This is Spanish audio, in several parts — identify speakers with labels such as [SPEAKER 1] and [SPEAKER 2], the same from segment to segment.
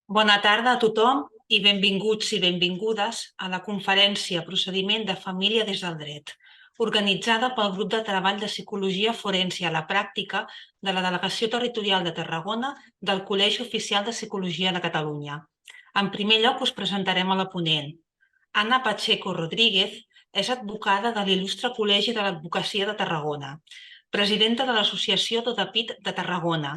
[SPEAKER 1] Bona tarda a tothom i benvinguts i benvingudes a la conferència Procediment de Família des del Dret, organitzada pel Grup de Treball de Psicologia Forense a la Pràctica de la Delegació Territorial de Tarragona del Col·legi Oficial de Psicologia de Catalunya. En primer lloc us presentarem a la ponent. Anna Pacheco Rodríguez és advocada de l'Il·lustre Col·legi de l'Advocacia de Tarragona, presidenta de l'Associació Dodapit de Tarragona,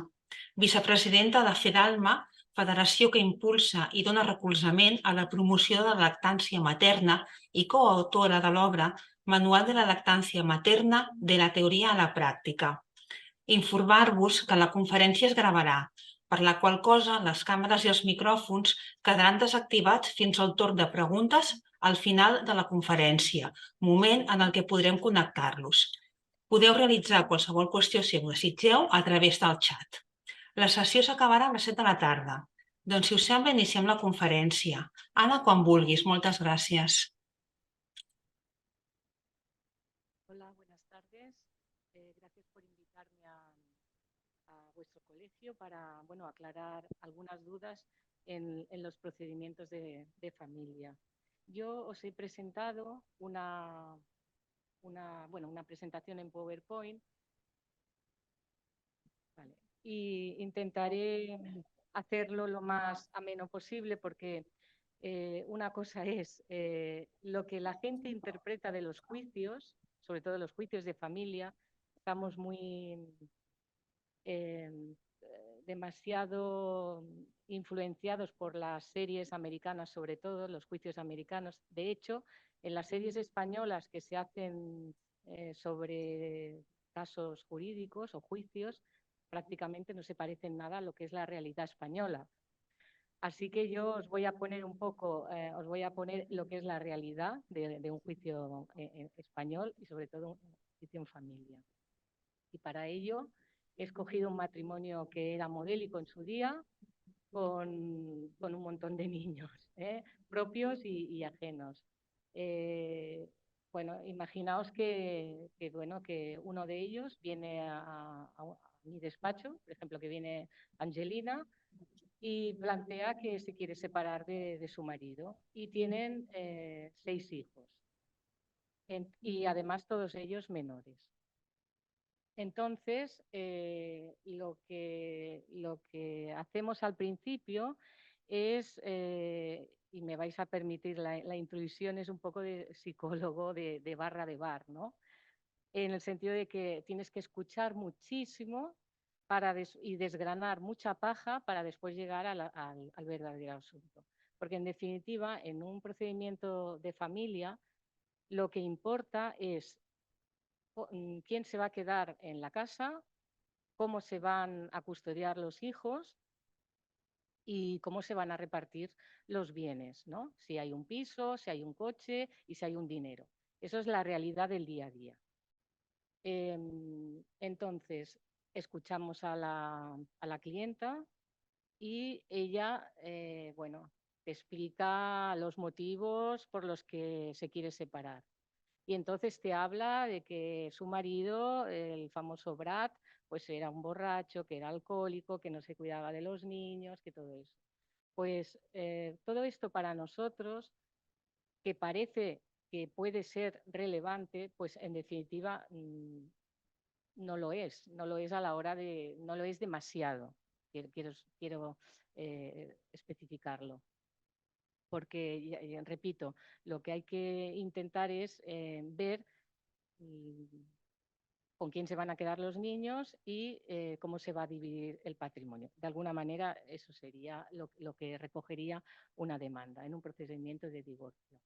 [SPEAKER 1] vicepresidenta de FEDALMA, federació que impulsa i dona recolzament a la promoció de la lactància materna i coautora de l'obra Manual de la lactància materna de la teoria a la pràctica. Informar-vos que la conferència es gravarà, per la qual cosa les càmeres i els micròfons quedaran desactivats fins al torn de preguntes al final de la conferència, moment en el que podrem connectar-los. Podeu realitzar qualsevol qüestió si ho desitgeu a través del xat. La sessió s'acabarà a les 7 de la tarda. Doncs, si us sembla, iniciem la conferència. Anna, quan vulguis. Moltes gràcies.
[SPEAKER 2] Hola, buenas tardes. Gracias por invitarme a vuestro colegio para aclarar algunas dudas en los procedimientos de familia. Yo os he presentado una presentación en PowerPoint, ¿vale? Y intentaré hacerlo lo más ameno posible porque una cosa es lo que la gente interpreta de los juicios, sobre todo los juicios de familia. Estamos muy demasiado influenciados por las series americanas, sobre todo los juicios americanos. De hecho, en las series españolas que se hacen sobre casos jurídicos o juicios, prácticamente no se parecen nada a lo que es la realidad española. Así que yo os voy a poner os voy a poner lo que es la realidad de un juicio español y sobre todo un juicio en familia. Y para ello he escogido un matrimonio que era modélico en su día, con un montón de niños, propios y ajenos. Imaginaos que uno de ellos viene a mi despacho, por ejemplo, que viene Angelina, y plantea que se quiere separar de su marido. Y tienen 6 hijos. Y además todos ellos menores. Entonces, lo que hacemos al principio es, y me vais a permitir la introducción, es un poco de psicólogo de barra de bar, ¿no? En el sentido de que tienes que escuchar muchísimo y desgranar mucha paja para después llegar al verdadero asunto. Porque en definitiva, en un procedimiento de familia, lo que importa es quién se va a quedar en la casa, cómo se van a custodiar los hijos y cómo se van a repartir los bienes, ¿no? Si hay un piso, si hay un coche y si hay un dinero. Eso es la realidad del día a día. Entonces, escuchamos a la clienta y ella, te explica los motivos por los que se quiere separar. Y entonces te habla de que su marido, el famoso Brad, pues era un borracho, que era alcohólico, que no se cuidaba de los niños, que todo eso. Pues todo esto para nosotros, que parece que puede ser relevante, pues en definitiva no lo es a la hora de, no lo es demasiado. Quiero especificarlo. Porque, repito, lo que hay que intentar es ver con quién se van a quedar los niños y cómo se va a dividir el patrimonio. De alguna manera, eso sería lo que recogería una demanda en un procedimiento de divorcio.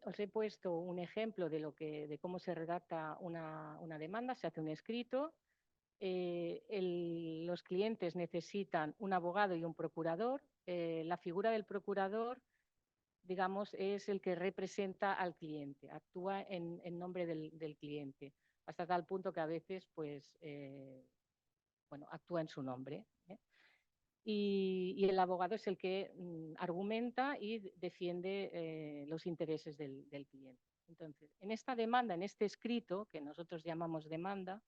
[SPEAKER 2] Os he puesto un ejemplo de cómo se redacta una demanda. Se hace un escrito. Los clientes necesitan un abogado y un procurador. La figura del procurador, digamos, es el que representa al cliente, actúa en nombre del cliente, hasta tal punto que a veces pues, actúa en su nombre. Y el abogado es el que argumenta y defiende los intereses del cliente. Entonces, en esta demanda, en este escrito, que nosotros llamamos demanda,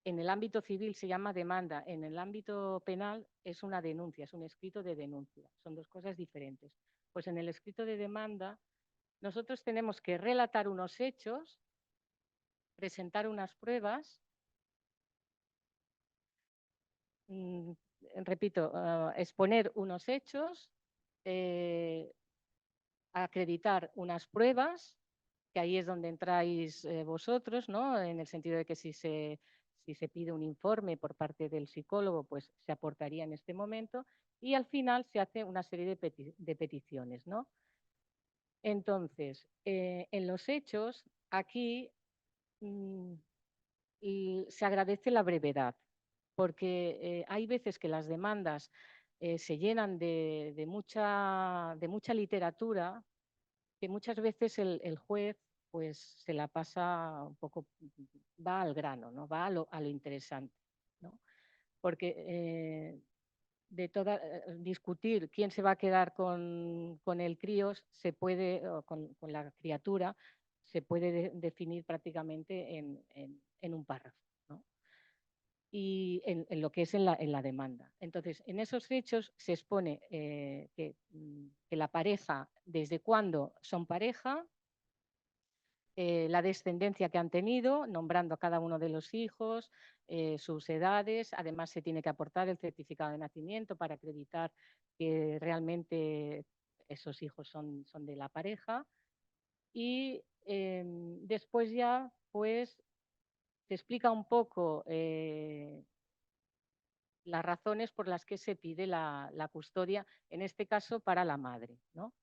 [SPEAKER 2] En el ámbito civil se llama demanda, en el ámbito penal es una denuncia, es un escrito de denuncia. Son dos cosas diferentes. Pues en el escrito de demanda nosotros tenemos que relatar unos hechos, presentar unas pruebas, repito, exponer unos hechos, acreditar unas pruebas, que ahí es donde entráis vosotros, ¿no? En el sentido de que si se pide un informe por parte del psicólogo, pues se aportaría en este momento, y al final se hace una serie de peticiones, ¿no? Entonces, en los hechos, aquí se agradece la brevedad, porque hay veces que las demandas se llenan de mucha literatura, que muchas veces el juez pues se la pasa un poco, va al grano, ¿no? Va a lo interesante, ¿no? Porque discutir quién se va a quedar con el crío se puede, o con la criatura, se puede definir prácticamente en un párrafo, ¿no? Y en lo que es en la demanda. Entonces, en esos hechos se expone que la pareja, desde cuándo son pareja, la descendencia que han tenido, nombrando a cada uno de los hijos, sus edades. Además, se tiene que aportar el certificado de nacimiento para acreditar que realmente esos hijos son de la pareja. Y después ya, pues, se explica un poco las razones por las que se pide la custodia, en este caso para la madre, ¿no?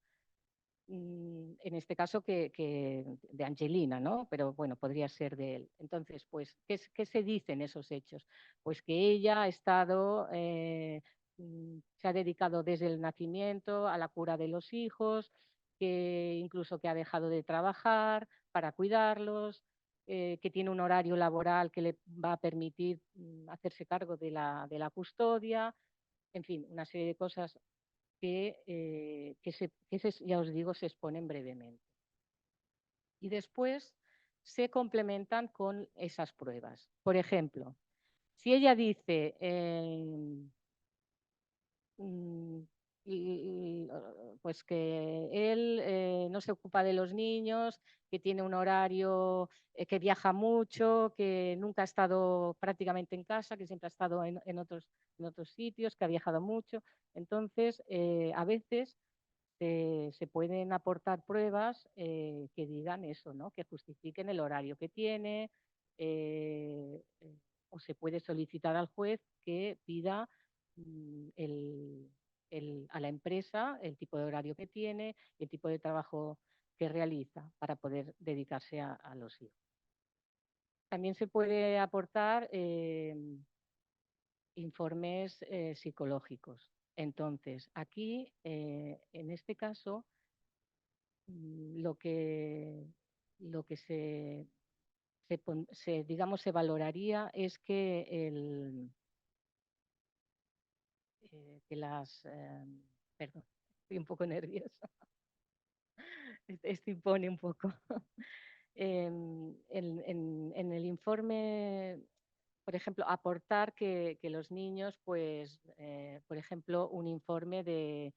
[SPEAKER 2] En este caso de Angelina, ¿no? Pero bueno, podría ser de él. Entonces, pues, ¿qué se dice en esos hechos? Pues que ella ha estado, se ha dedicado desde el nacimiento a la cura de los hijos, que incluso que ha dejado de trabajar para cuidarlos, que tiene un horario laboral que le va a permitir hacerse cargo de la custodia, en fin, una serie de cosas ya os digo, se exponen brevemente. Y después se complementan con esas pruebas. Por ejemplo, si ella dice, mm, pues que él no se ocupa de los niños, que tiene un horario, que viaja mucho, que nunca ha estado prácticamente en casa, que siempre ha estado en otros sitios, que ha viajado mucho. Entonces, a veces se pueden aportar pruebas que digan eso, ¿no? Que justifiquen el horario que tiene, o se puede solicitar al juez que pida a la empresa el tipo de horario que tiene, el tipo de trabajo que realiza para poder dedicarse a los hijos. También se puede aportar informes psicológicos. Entonces, aquí, en este caso, lo que digamos, se valoraría es que perdón, estoy un poco nerviosa, esto impone un poco. En el informe, por ejemplo, aportar que los niños, pues, por ejemplo, un informe del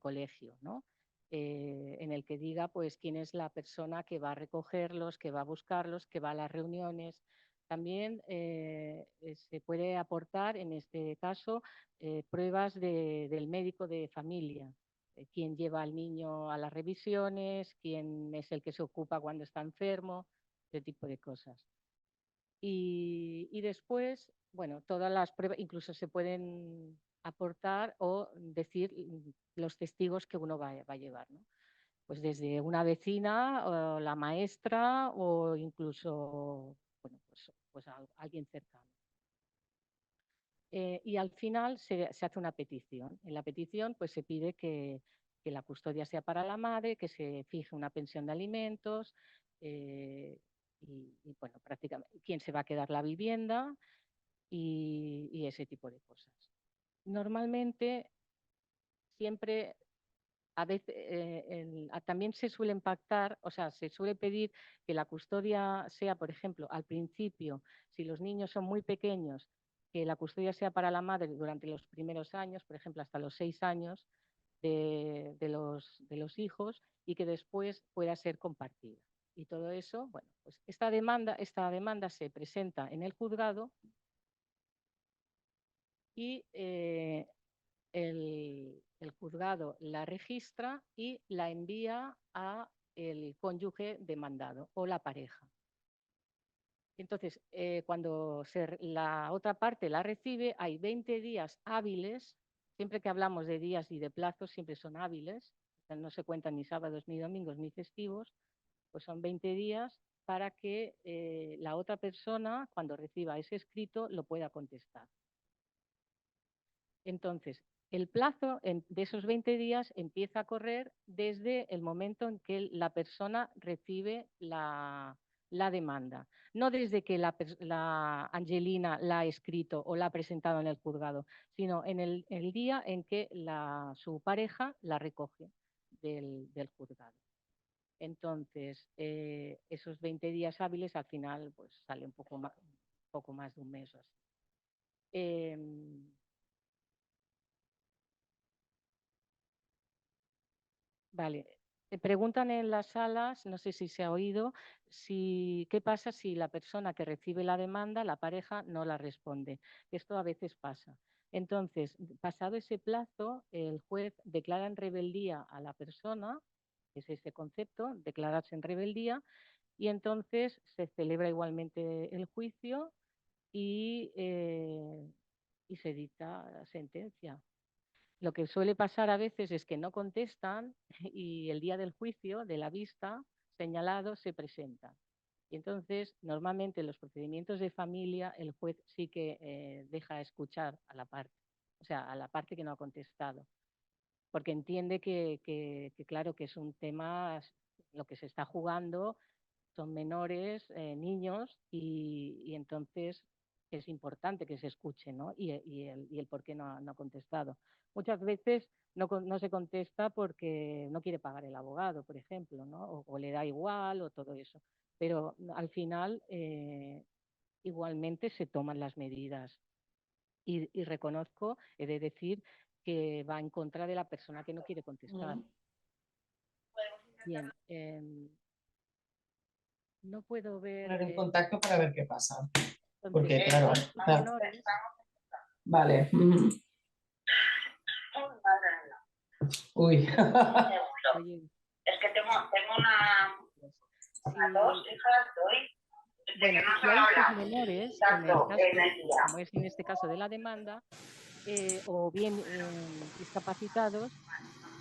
[SPEAKER 2] colegio, ¿no? En el que diga, pues, quién es la persona que va a recogerlos, que va a buscarlos, que va a las reuniones. También se puede aportar, en este caso, pruebas del médico de familia, quién lleva al niño a las revisiones, quién es el que se ocupa cuando está enfermo, ese tipo de cosas. Y después, bueno, todas las pruebas, incluso se pueden aportar o decir los testigos que uno va a llevar, ¿no? Pues desde una vecina, o la maestra, o incluso, bueno, pues alguien cercano. Y al final se hace una petición. En la petición, pues, se pide que la custodia sea para la madre, que se fije una pensión de alimentos, y, bueno, prácticamente quién se va a quedar la vivienda y ese tipo de cosas. Normalmente siempre a veces también se suele pactar, o sea, se suele pedir que la custodia sea, por ejemplo, al principio, si los niños son muy pequeños, que la custodia sea para la madre durante los primeros años, por ejemplo, hasta los 6 años de los hijos, y que después pueda ser compartida. Y todo eso, bueno, pues esta demanda se presenta en el juzgado y el juzgado la registra y la envía a el cónyuge demandado o la pareja. Entonces, cuando la otra parte la recibe, hay 20 días hábiles. Siempre que hablamos de días y de plazos, siempre son hábiles. O sea, no se cuentan ni sábados, ni domingos, ni festivos. Pues son 20 días para que la otra persona, cuando reciba ese escrito, lo pueda contestar. Entonces, el plazo de esos 20 días empieza a correr desde el momento en que la persona recibe la demanda, no desde que la Angelina la ha escrito o la ha presentado en el juzgado, sino en el día en que su pareja la recoge del juzgado. Entonces, esos 20 días hábiles al final pues sale un poco más de un mes o así. Vale. Te preguntan en las salas, no sé si se ha oído, qué pasa si la persona que recibe la demanda, la pareja, no la responde. Esto a veces pasa. Entonces, pasado ese plazo, el juez declara en rebeldía a la persona, es ese concepto, declararse en rebeldía, y entonces se celebra igualmente el juicio y se dicta la sentencia. Lo que suele pasar a veces es que no contestan y el día del juicio, de la vista, señalado, se presenta. Y entonces, normalmente en los procedimientos de familia, el juez sí que deja escuchar a la parte, o sea, a la parte que no ha contestado, porque entiende claro, que es un tema, lo que se está jugando son menores, niños, y entonces es importante que se escuche, ¿no? Y el por qué no ha contestado. Muchas veces no se contesta porque no quiere pagar el abogado, por ejemplo, ¿no? O le da igual o todo eso. Pero al final igualmente se toman las medidas. Y reconozco, he de decir, que va en contra de la persona que no quiere contestar. Bien. No puedo ver.
[SPEAKER 3] Poner en contacto para ver qué pasa.
[SPEAKER 2] Entonces,
[SPEAKER 3] Porque, claro,
[SPEAKER 2] menores.
[SPEAKER 3] vale. Uy.
[SPEAKER 2] Oye,
[SPEAKER 4] Es que tengo una tos, hija, estoy.
[SPEAKER 2] bueno, si hay hijos menores, en el caso, como es en este caso de la demanda, o bien discapacitados,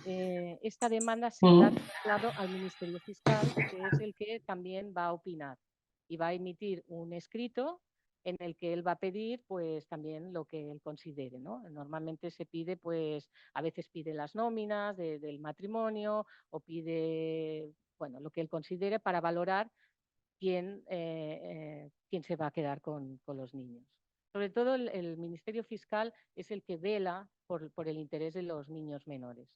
[SPEAKER 2] esta demanda se da traslado al Ministerio Fiscal, que es el que también va a opinar y va a emitir un escrito en el que él va a pedir pues también lo que él considere, ¿no? Normalmente se pide, pues a veces pide las nóminas del matrimonio o pide, bueno, lo que él considere para valorar quién se va a quedar con los niños. Sobre todo el Ministerio Fiscal es el que vela por el interés de los niños menores.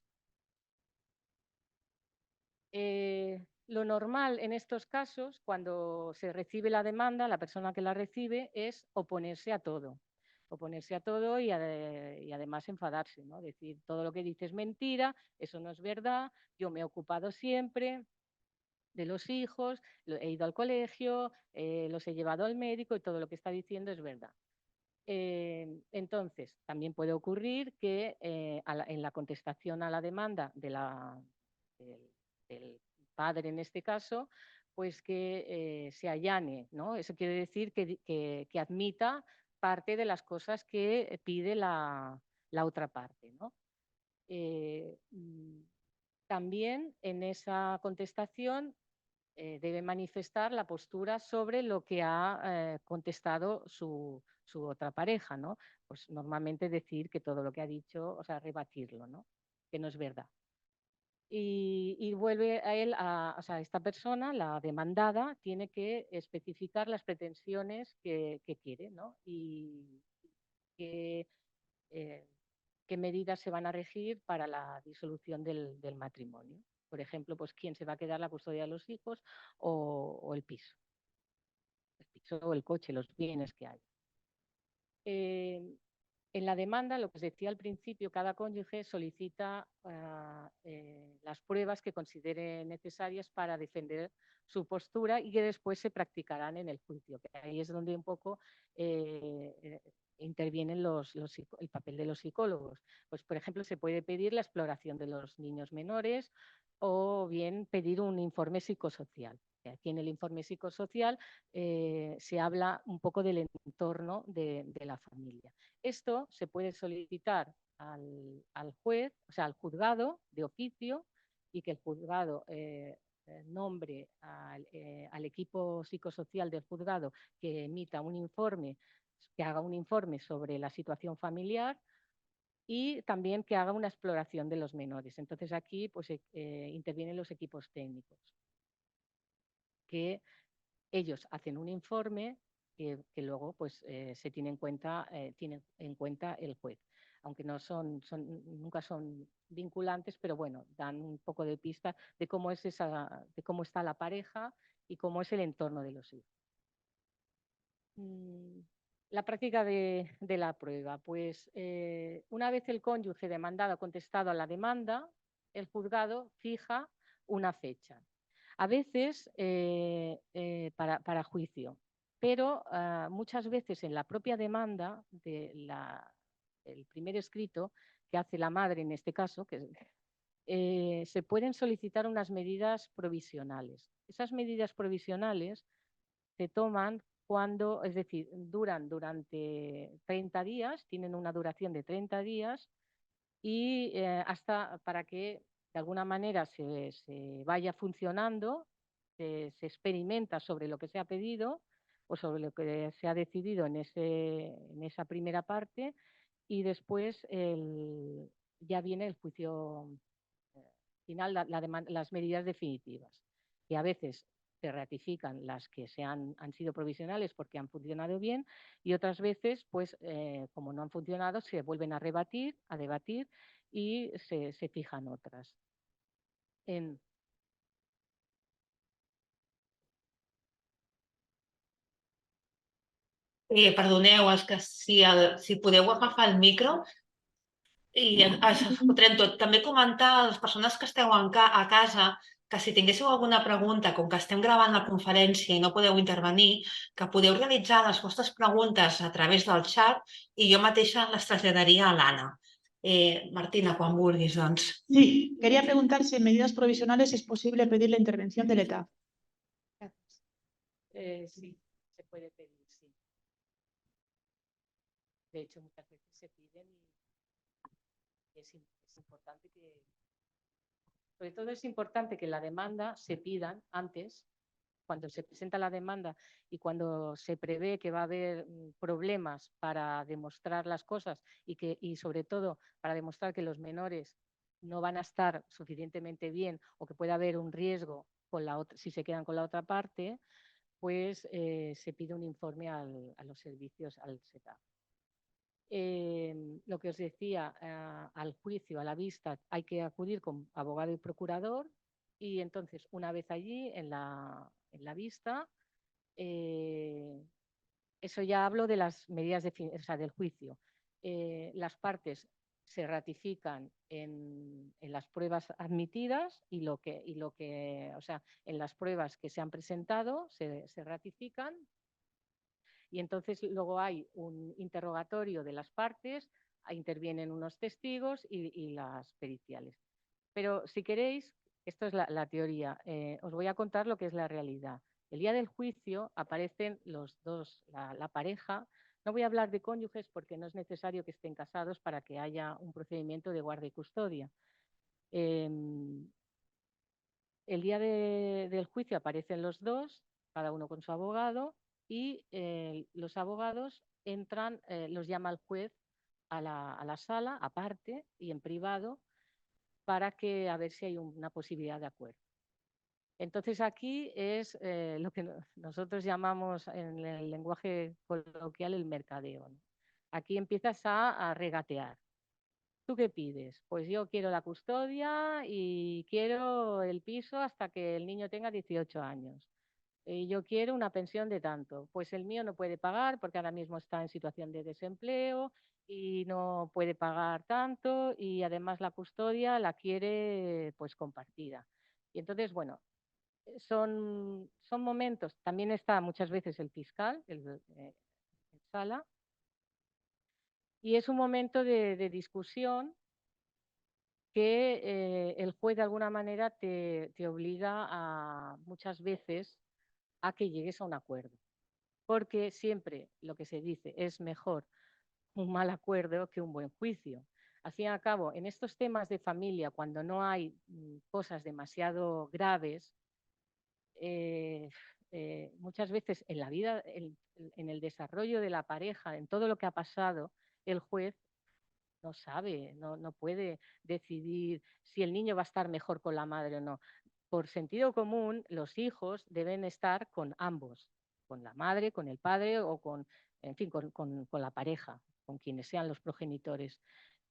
[SPEAKER 2] Lo normal en estos casos, cuando se recibe la demanda, la persona que la recibe es oponerse a todo. Oponerse a todo y además enfadarse, ¿no? Decir, todo lo que dice es mentira, eso no es verdad, yo me he ocupado siempre de los hijos, he ido al colegio, los he llevado al médico y todo lo que está diciendo es verdad. Entonces, también puede ocurrir que en la contestación a la demanda del padre, en este caso, pues que se allane, ¿no? Eso quiere decir que admita parte de las cosas que pide la otra parte, ¿no? También en esa contestación debe manifestar la postura sobre lo que ha contestado su otra pareja, ¿no? Pues normalmente decir que todo lo que ha dicho, o sea, rebatirlo, ¿no? Que no es verdad. Y vuelve a él, o sea, esta persona, la demandada, tiene que especificar las pretensiones que quiere, ¿no? Y que qué medidas se van a regir para la disolución del matrimonio. Por ejemplo, pues quién se va a quedar la custodia de los hijos o el piso o el coche, los bienes que hay. En la demanda, lo que os decía al principio, cada cónyuge solicita las pruebas que considere necesarias para defender su postura y que después se practicarán en el juicio. Que ahí es donde un poco intervienen el papel de los psicólogos. Pues, por ejemplo, se puede pedir la exploración de los niños menores o bien pedir un informe psicosocial. Aquí en el informe psicosocial se habla un poco del entorno de la familia. Esto se puede solicitar al juez, o sea, al juzgado de oficio, y que el juzgado nombre al equipo psicosocial del juzgado que emita un informe, que haga un informe sobre la situación familiar y también que haga una exploración de los menores. Entonces aquí pues, intervienen los equipos técnicos, que ellos hacen un informe que luego pues, se tiene en cuenta el juez. Aunque no nunca son vinculantes, pero bueno, dan un poco de pista de cómo está la pareja y cómo es el entorno de los hijos. La práctica de la prueba. Pues una vez el cónyuge demandado ha contestado a la demanda, el juzgado fija una fecha. A veces para juicio, pero muchas veces en la propia demanda el primer escrito que hace la madre en este caso, se pueden solicitar unas medidas provisionales. Esas medidas provisionales se toman cuando, es decir, duran durante 30 días, tienen una duración de 30 días y hasta para que de alguna manera se vaya funcionando, se experimenta sobre lo que se ha pedido o sobre lo que se ha decidido en esa primera parte y después ya viene el juicio final, las medidas definitivas, que a veces se ratifican las que han sido provisionales porque han funcionado bien y otras veces, pues como no han funcionado, se vuelven a debatir y se fijan otras.
[SPEAKER 1] Perdoneu, és que si podeu agafar el micro i es fotrem tot. També comentar a les persones que esteu a casa que si tinguéssiu alguna pregunta, com que estem gravant la conferència i no podeu intervenir, que podeu realitzar les vostres preguntes a través del xat i jo mateixa les traslladaria a l'Anna. Martina, quan vulguis, doncs.
[SPEAKER 5] Sí, quería preguntar si en medidas provisionales es posible pedir la intervención del ETA.
[SPEAKER 2] Sí, se puede pedir, sí. De hecho, muchas veces se piden y es importante que... Sobre todo es importante que la demanda se pidan antes, cuando se presenta la demanda y cuando se prevé que va a haber problemas para demostrar las cosas y sobre todo para demostrar que los menores no van a estar suficientemente bien o que puede haber un riesgo si se quedan con la otra parte, pues se pide un informe a los servicios, al SETA. Lo que os decía, al juicio, a la vista, hay que acudir con abogado y procurador y entonces una vez allí en la vista, eso ya hablo de las medidas del juicio. Las partes se ratifican en las pruebas admitidas y o sea, en las pruebas que se han presentado se ratifican. Y entonces luego hay un interrogatorio de las partes, intervienen unos testigos y las periciales. Pero si queréis, esto es la teoría, os voy a contar lo que es la realidad. El día del juicio aparecen los dos, la pareja. No voy a hablar de cónyuges porque no es necesario que estén casados para que haya un procedimiento de guarda y custodia. El día del juicio aparecen los dos, cada uno con su abogado, y los abogados entran, los llama el juez a la sala, aparte y en privado, para a ver si hay una posibilidad de acuerdo. Entonces aquí es lo que nosotros llamamos en el lenguaje coloquial el mercadeo, ¿no? Aquí empiezas a regatear. ¿tú qué pides? Pues yo quiero la custodia y quiero el piso hasta que el niño tenga 18 años. Y yo quiero una pensión de tanto. Pues el mío no puede pagar porque ahora mismo está en situación de desempleo y no puede pagar tanto y además la custodia la quiere pues compartida. Y entonces, bueno, son momentos, también está muchas veces el fiscal, en sala, y es un momento de discusión que el juez de alguna manera te obliga muchas veces a que llegues a un acuerdo. Porque siempre lo que se dice es mejor un mal acuerdo que un buen juicio. Al fin y al cabo, en estos temas de familia, cuando no hay cosas demasiado graves, muchas veces en la vida, en el desarrollo de la pareja, en todo lo que ha pasado, el juez no sabe, no puede decidir si el niño va a estar mejor con la madre o no. Por sentido común, los hijos deben estar con ambos, con la madre, con el padre o en fin, con la pareja, con quienes sean los progenitores,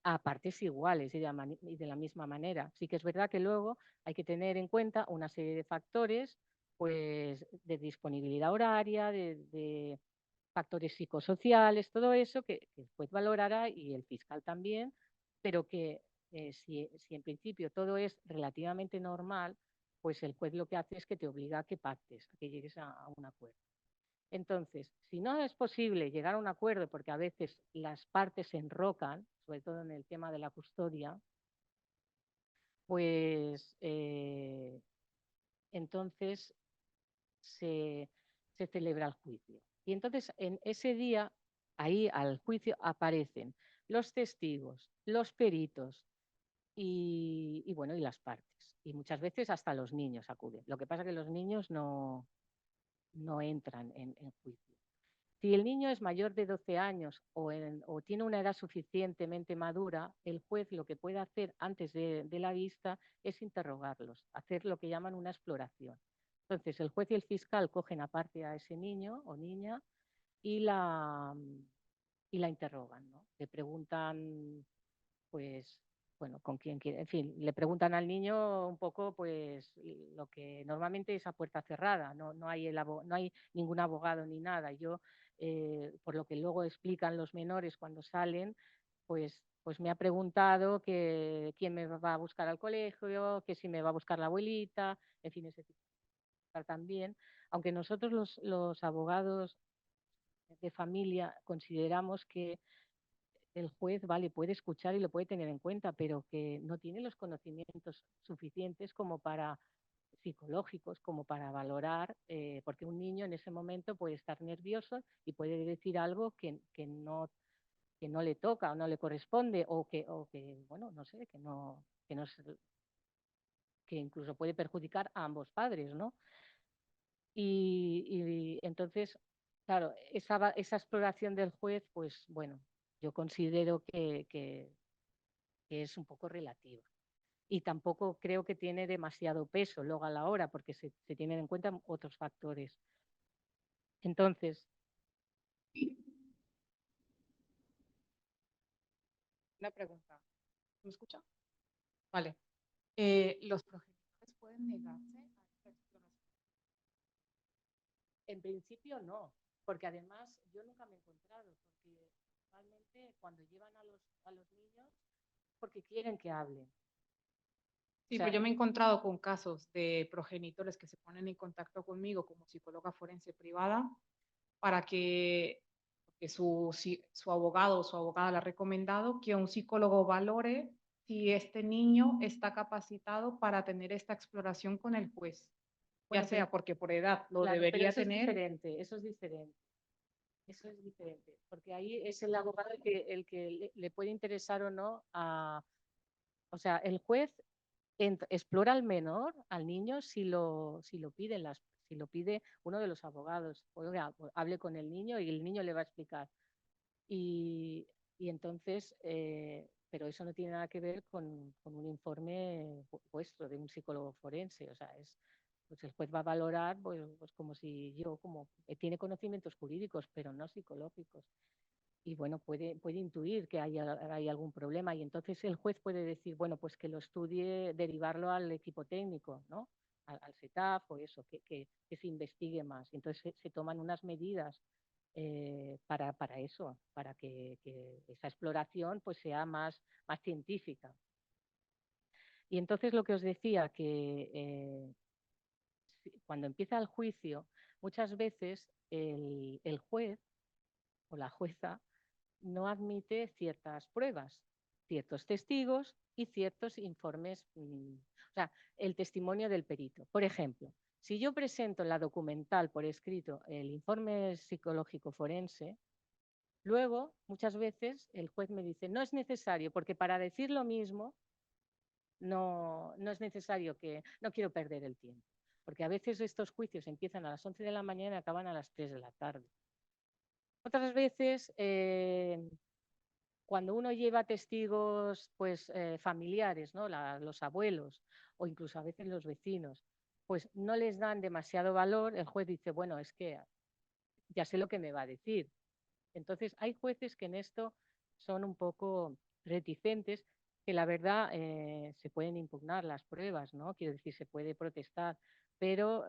[SPEAKER 2] a partes iguales y de la misma manera. Sí que es verdad que luego hay que tener en cuenta una serie de factores, pues de disponibilidad horaria, de factores psicosociales, todo eso que el juez valorará y el fiscal también, pero que si en principio todo es relativamente normal, pues el juez lo que hace es que te obliga a que pactes, a que llegues a un acuerdo. Entonces, si no es posible llegar a un acuerdo, porque a veces las partes se enrocan, sobre todo en el tema de la custodia, pues entonces se celebra el juicio. Y entonces en ese día, ahí al juicio aparecen los testigos, los peritos bueno, y las partes. Y muchas veces hasta los niños acuden. Lo que pasa es que los niños no entran en juicio. Si el niño es mayor de 12 años o tiene una edad suficientemente madura, el juez lo que puede hacer antes de la vista es interrogarlos, hacer lo que llaman una exploración. Entonces, el juez y el fiscal cogen aparte a ese niño o niña y la interrogan, ¿no? Le preguntan, pues, bueno, con quién quiere, en fin, le preguntan al niño un poco, pues, lo que normalmente es a puerta cerrada, no hay ningún abogado ni nada. Yo, por lo que luego explican los menores cuando salen, pues me ha preguntado que quién me va a buscar al colegio, que si me va a buscar la abuelita, en fin, ese tipo de cosas también. Aunque nosotros los abogados de familia consideramos que el juez, vale, puede escuchar y lo puede tener en cuenta, pero que no tiene los conocimientos suficientes como para psicológicos, como para valorar, porque un niño en ese momento puede estar nervioso y puede decir algo que no le toca o no le corresponde o que bueno, no sé, que incluso puede perjudicar a ambos padres, ¿no? Y entonces, claro, esa exploración del juez, pues bueno, yo considero que es un poco relativa. Y tampoco creo que tiene demasiado peso luego a la hora, porque se tienen en cuenta otros factores. Entonces,
[SPEAKER 6] Una pregunta. ¿Me escucha? Vale. ¿Los progenitores pueden negarse a esta exploración?
[SPEAKER 2] en principio no, porque además yo nunca me he encontrado, porque normalmente cuando llevan a los niños, porque quieren que hablen.
[SPEAKER 6] Sí,
[SPEAKER 2] O sea,
[SPEAKER 6] pero yo me he encontrado con casos de progenitores que se ponen en contacto conmigo como psicóloga forense privada para que su abogado o su abogada le ha recomendado que un psicólogo valore si este niño está capacitado para tener esta exploración con el juez, ya
[SPEAKER 2] bueno,
[SPEAKER 6] sea porque por edad lo
[SPEAKER 2] claro, pero
[SPEAKER 6] debería
[SPEAKER 2] eso es
[SPEAKER 6] tener.
[SPEAKER 2] diferente, eso es diferente. Eso es diferente, porque ahí es el abogado el que le puede interesar o no o sea, el juez explora al menor, al niño, si lo piden si lo pide uno de los abogados. Oiga, hable con el niño y el niño le va a explicar. Y entonces, pero eso no tiene nada que ver con un informe vuestro de un psicólogo forense. O sea, pues el juez va a valorar pues como si yo, como tiene conocimientos jurídicos, pero no psicológicos. bueno, puede intuir que hay algún problema y entonces el juez puede decir, bueno, pues que lo estudie, derivarlo al equipo técnico, ¿no? Al SETAF o eso, que se investigue más. Entonces se toman unas medidas para eso, para que esa exploración pues sea más científica. Y entonces lo que os decía, que cuando empieza el juicio, muchas veces el juez o la jueza no admite ciertas pruebas, ciertos testigos y ciertos informes, o sea, el testimonio del perito. Por ejemplo, si yo presento en la documental por escrito el informe psicológico forense, luego muchas veces el juez me dice, no es necesario, porque para decir lo mismo no es necesario no quiero perder el tiempo. Porque a veces estos juicios empiezan a las 11 de la mañana y acaban a las 3 de la tarde. Otras veces, cuando uno lleva testigos pues, familiares, ¿no? Los abuelos o incluso a veces los vecinos, pues no les dan demasiado valor, el juez dice, bueno, es que ya sé lo que me va a decir. Entonces, hay jueces que en esto son un poco reticentes, que la verdad se pueden impugnar las pruebas, ¿no? Quiero decir, se puede protestar, pero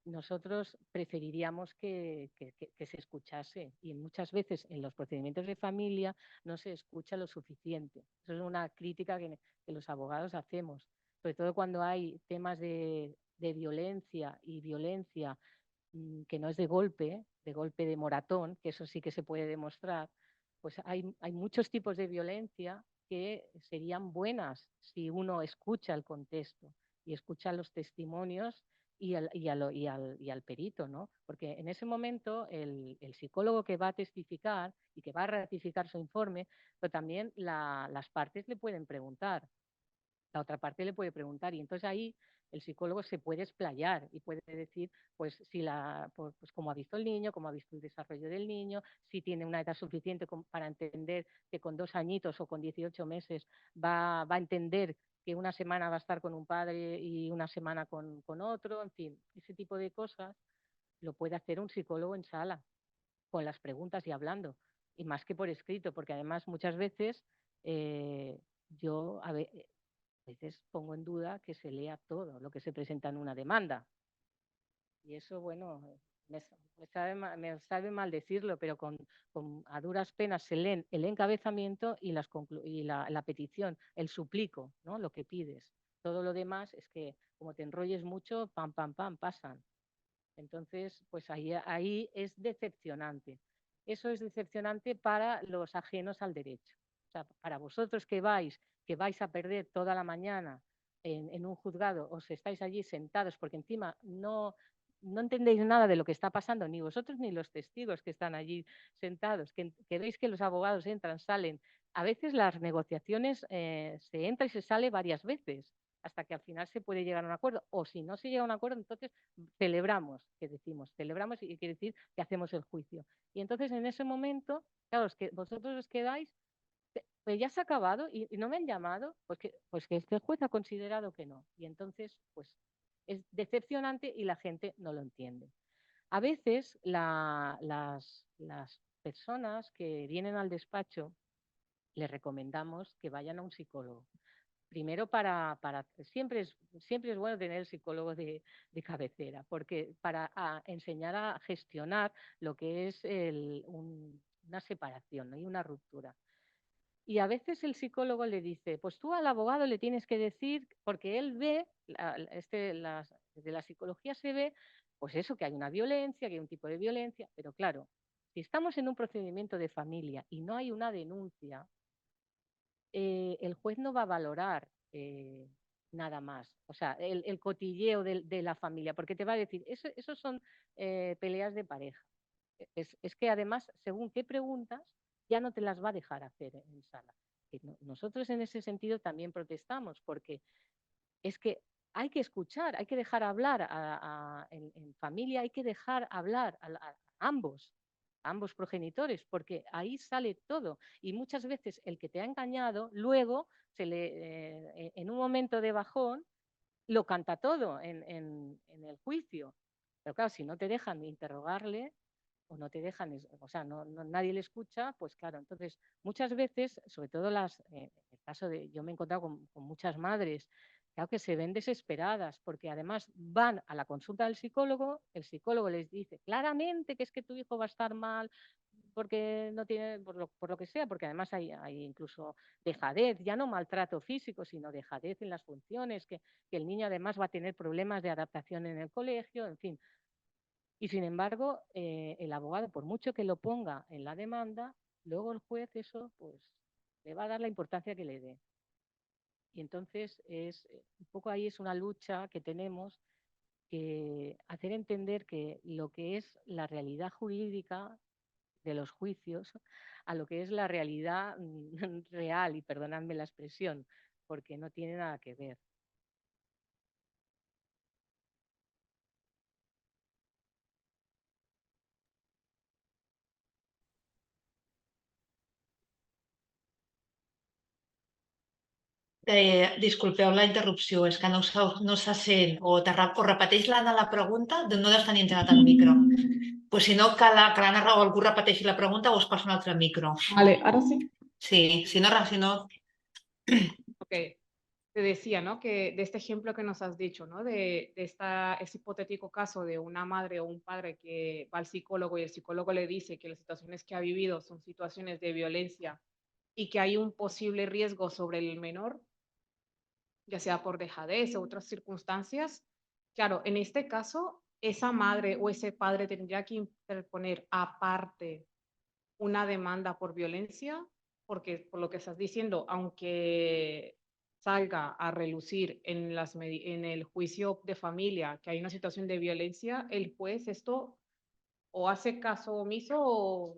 [SPEAKER 2] nosotros preferiríamos que se escuchase y muchas veces en los procedimientos de familia no se escucha lo suficiente. Eso es una crítica que los abogados hacemos, sobre todo cuando hay temas de violencia y violencia que no es de golpe de moratón, que eso sí que se puede demostrar, pues hay muchos tipos de violencia que serían buenas si uno escucha el contexto y escucha los testimonios y al perito, ¿no? Porque en ese momento el psicólogo que va a testificar y que va a ratificar su informe, pero también las partes le pueden preguntar, la otra parte le puede preguntar y entonces ahí el psicólogo se puede explayar y puede decir, pues, pues cómo ha visto el niño, cómo ha visto el desarrollo del niño, si tiene una edad suficiente para entender que con 2 añitos o con 18 meses va a entender que una semana va a estar con un padre y una semana con otro, en fin, ese tipo de cosas lo puede hacer un psicólogo en sala, con las preguntas y hablando, y más que por escrito, porque además muchas veces yo a veces pongo en duda que se lea todo lo que se presenta en una demanda. Y eso, bueno, me sabe mal decirlo, pero a duras penas se leen el encabezamiento y la petición, el suplico, ¿no? Lo que pides. Todo lo demás es que como te enrolles mucho, pam, pam, pam, pasan. Entonces, pues ahí es decepcionante. Eso es decepcionante para los ajenos al derecho. O sea, para vosotros que vais a perder toda la mañana en un juzgado, os estáis allí sentados, porque encima no entendéis nada de lo que está pasando, ni vosotros ni los testigos que están allí sentados, que veis que los abogados entran, salen. A veces las negociaciones se entra y se sale varias veces hasta que al final se puede llegar a un acuerdo. O si no se llega a un acuerdo, entonces celebramos, que decimos, celebramos y quiere decir que hacemos el juicio. Y entonces en ese momento, claro, es que vosotros os quedáis, pues ya se ha acabado y no me han llamado, pues que este juez ha considerado que no. Y entonces, pues es decepcionante y la gente no lo entiende. A veces las personas que vienen al despacho les recomendamos que vayan a un psicólogo. Primero siempre es bueno tener el psicólogo de cabecera, porque para enseñar a gestionar lo que es una separación, ¿no? Y una ruptura. Y a veces el psicólogo le dice, pues tú al abogado le tienes que decir, porque él ve, desde la psicología se ve, pues eso, que hay una violencia, que hay un tipo de violencia, pero claro, si estamos en un procedimiento de familia y no hay una denuncia, el juez no va a valorar nada más, o sea, el cotilleo de la familia, porque te va a decir, eso son peleas de pareja. Es que además, según qué preguntas, ya no te las va a dejar hacer en sala. Nosotros en ese sentido también protestamos, porque es que hay que escuchar, hay que dejar hablar en familia, hay que dejar hablar a ambos progenitores, porque ahí sale todo. Y muchas veces el que te ha engañado, luego, en un momento de bajón, lo canta todo en el juicio. Pero claro, si no te dejan interrogarle, o no te dejan, o sea, nadie le escucha, pues claro, entonces muchas veces, sobre todo en el caso de, yo me he encontrado con muchas madres, claro, que se ven desesperadas porque además van a la consulta del psicólogo, el psicólogo les dice claramente que es que tu hijo va a estar mal porque no tiene, por lo que sea, porque además hay incluso dejadez, ya no maltrato físico, sino dejadez en las funciones, que el niño además va a tener problemas de adaptación en el colegio, en fin. Y sin embargo, el abogado, por mucho que lo ponga en la demanda, luego el juez eso pues le va a dar la importancia que le dé. Y entonces un poco ahí es una lucha que tenemos que hacer entender que lo que es la realidad jurídica de los juicios a lo que es la realidad real, y perdonadme la expresión, porque no tiene nada que ver.
[SPEAKER 1] Disculpeu la interrupció, és que no se sent. O repeteix la de la pregunta, no deus tenir engegat el micro. Pues si no, que l'Anna o algú repeteixi la pregunta o es passa un altre micro.
[SPEAKER 3] Vale, ahora sí.
[SPEAKER 1] Sí, si no...
[SPEAKER 6] Ok, te decía, ¿no? Que de este ejemplo que nos has dicho, ¿no? De ese hipotético caso de una madre o un padre que va al psicólogo y el psicólogo le dice que las situaciones que ha vivido son situaciones de violencia y que hay un posible riesgo sobre el menor, ya sea por dejadez o otras circunstancias. Claro, en este caso, esa madre o ese padre tendría que interponer aparte una demanda por violencia, porque por lo que estás diciendo, aunque salga a relucir en el juicio de familia que hay una situación de violencia, el juez esto o hace caso omiso o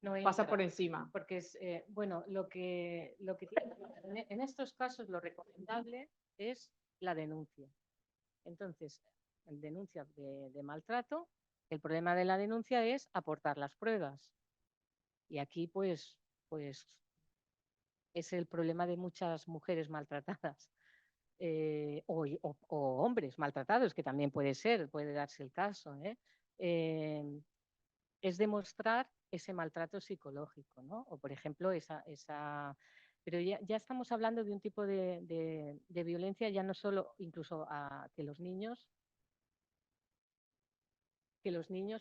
[SPEAKER 2] No
[SPEAKER 6] pasa
[SPEAKER 2] entra,
[SPEAKER 6] por encima.
[SPEAKER 2] porque es, bueno, en estos casos lo recomendable es la denuncia. Entonces, denuncia de maltrato, el problema de la denuncia es aportar las pruebas. Y aquí, pues es el problema de muchas mujeres maltratadas o hombres maltratados, que también puede darse el caso. Es demostrar ese maltrato psicológico, ¿no? O, por ejemplo, pero ya estamos hablando de un tipo de violencia, ya no solo incluso que los niños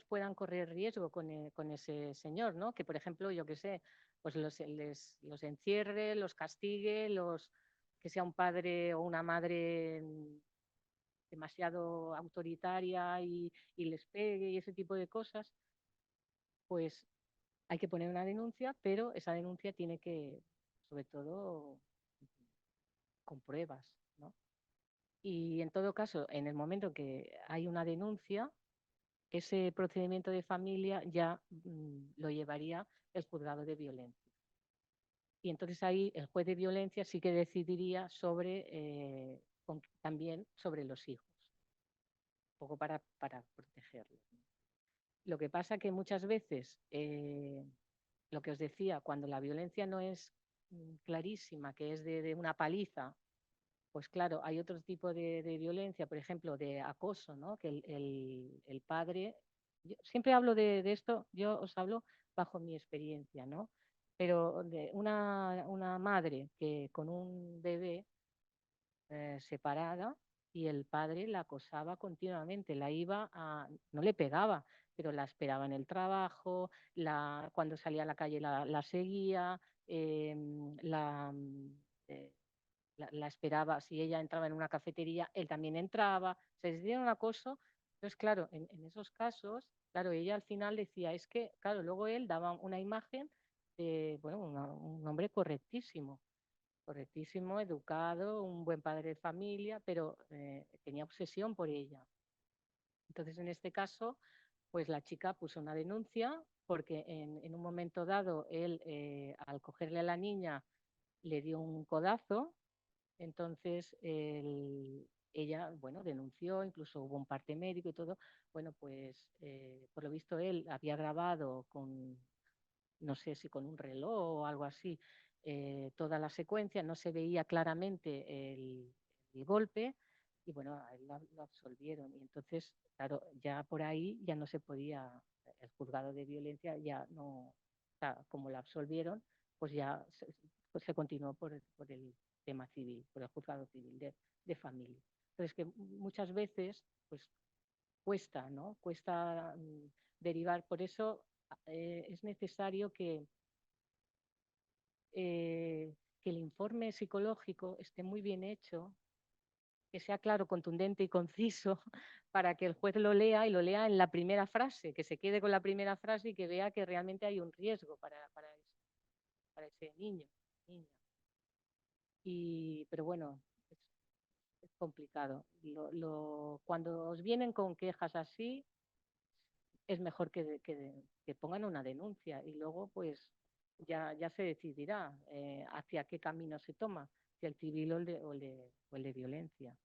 [SPEAKER 2] puedan correr riesgo con ese señor, ¿no? Que, por ejemplo, yo qué sé, pues los encierre, los castigue, que sea un padre o una madre demasiado autoritaria y les pegue y ese tipo de cosas, pues hay que poner una denuncia, pero esa denuncia tiene que, sobre todo, con pruebas, ¿no? Y en todo caso, en el momento que hay una denuncia, ese procedimiento de familia ya lo llevaría el juzgado de violencia. Y entonces ahí el juez de violencia sí que decidiría también sobre los hijos, un poco para protegerlos. Lo que pasa que muchas veces, lo que os decía, cuando la violencia no es clarísima, que es de una paliza, pues claro, hay otro tipo de violencia, por ejemplo, de acoso, ¿no? Que el padre, yo siempre hablo de esto, yo os hablo bajo mi experiencia, ¿no? Pero de una madre que con un bebé separada y el padre la acosaba continuamente, no le pegaba, pero la esperaba en el trabajo, cuando salía a la calle la seguía, la esperaba, si ella entraba en una cafetería, él también entraba, se decía un acoso. Entonces, claro, en esos casos, claro, ella al final decía, es que, claro, luego él daba una imagen de, bueno, un hombre correctísimo, educado, un buen padre de familia, pero tenía obsesión por ella. Entonces, en este caso, pues la chica puso una denuncia porque en un momento dado él, al cogerle a la niña, le dio un codazo. Entonces, ella, bueno, denunció, incluso hubo un parte médico y todo. Bueno, pues por lo visto él había grabado no sé si con un reloj o algo así, toda la secuencia, no se veía claramente el golpe y bueno, a él lo absolvieron. Y entonces, claro, ya por ahí ya no se podía el juzgado de violencia ya no, o sea, como la absolvieron, pues ya se continuó por el tema civil, por el juzgado civil de familia. Entonces, que muchas veces, pues cuesta, ¿no? Cuesta derivar. Por eso es necesario que el informe psicológico esté muy bien hecho, que sea claro, contundente y conciso, para que el juez lo lea y lo lea en la primera frase, que se quede con la primera frase y que vea que realmente hay un riesgo para ese niño, niña. Pero bueno, es complicado. Cuando os vienen con quejas así, es mejor que pongan una denuncia y luego pues ya se decidirá hacia qué camino se toma, si el civil o el de violencia.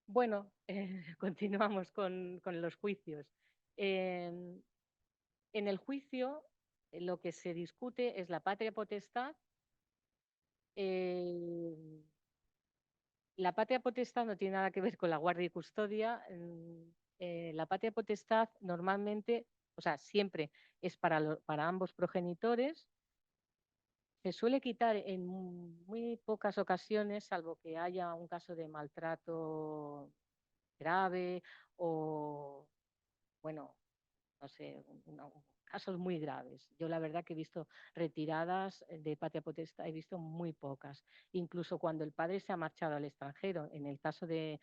[SPEAKER 2] Bueno, continuamos con los juicios. En el juicio lo que se discute es la patria potestad. La patria potestad no tiene nada que ver con la guardia y custodia. La patria potestad normalmente, o sea, siempre es para ambos progenitores. Se suele quitar en muy pocas ocasiones, salvo que haya un caso de maltrato grave o, bueno, no sé, casos muy graves. Yo la verdad que he visto retiradas de patria potestad, he visto muy pocas. Incluso cuando el padre se ha marchado al extranjero, en el caso de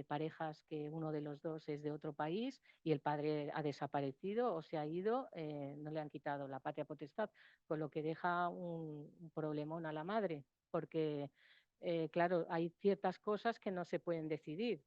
[SPEAKER 2] parejas que uno de los dos es de otro país y el padre ha desaparecido o se ha ido, no le han quitado la patria potestad, con lo que deja un problemón a la madre, porque claro, hay ciertas cosas que no se pueden decidir,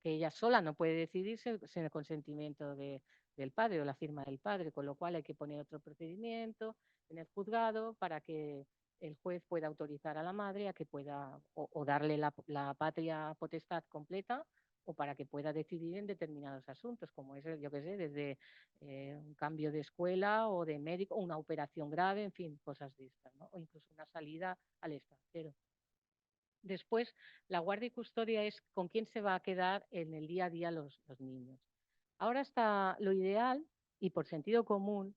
[SPEAKER 2] que ella sola no puede decidirse sin el consentimiento del padre o la firma del padre, con lo cual hay que poner otro procedimiento en el juzgado para que el juez pueda autorizar a la madre a que pueda o darle la patria potestad completa o para que pueda decidir en determinados asuntos, como es, yo qué sé, desde un cambio de escuela o de médico, una operación grave, en fin, cosas de estas, ¿no? O incluso una salida al extranjero. Después, la guardia y custodia es con quién se va a quedar en el día a día los niños. Ahora está lo ideal, y por sentido común,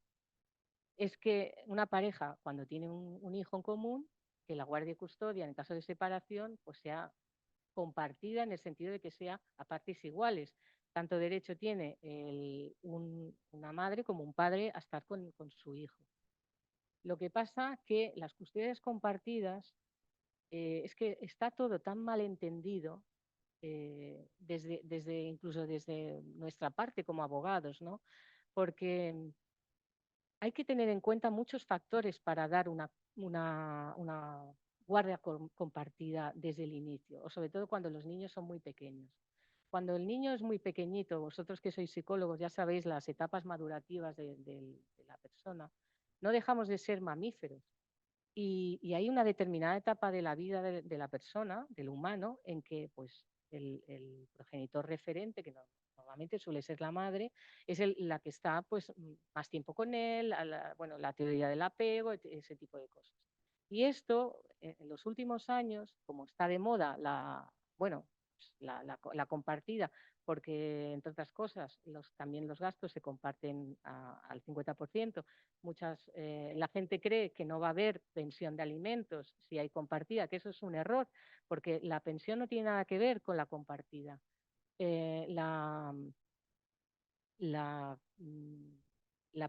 [SPEAKER 2] es que una pareja, cuando tiene un hijo en común, que la guardia y custodia, en caso de separación, pues sea compartida en el sentido de que sea a partes iguales. Tanto derecho tiene una madre como un padre a estar con su hijo. Lo que pasa que las custodias compartidas es que está todo tan mal entendido incluso desde nuestra parte como abogados, ¿no? Porque hay que tener en cuenta muchos factores para dar una guardia compartida desde el inicio, o sobre todo cuando los niños son muy pequeños. Cuando el niño es muy pequeñito, vosotros que sois psicólogos ya sabéis las etapas madurativas de la persona, no dejamos de ser mamíferos. Y hay una determinada etapa de la vida de la persona, del humano, en que pues, el progenitor referente, que normalmente suele ser la madre, es la que está pues, más tiempo con él, bueno, la teoría del apego, ese tipo de cosas. Y esto, en los últimos años, como está de moda la compartida, porque entre otras cosas también los gastos se comparten al 50%. La gente cree que no va a haber pensión de alimentos si hay compartida, que eso es un error, porque la pensión no tiene nada que ver con la compartida. La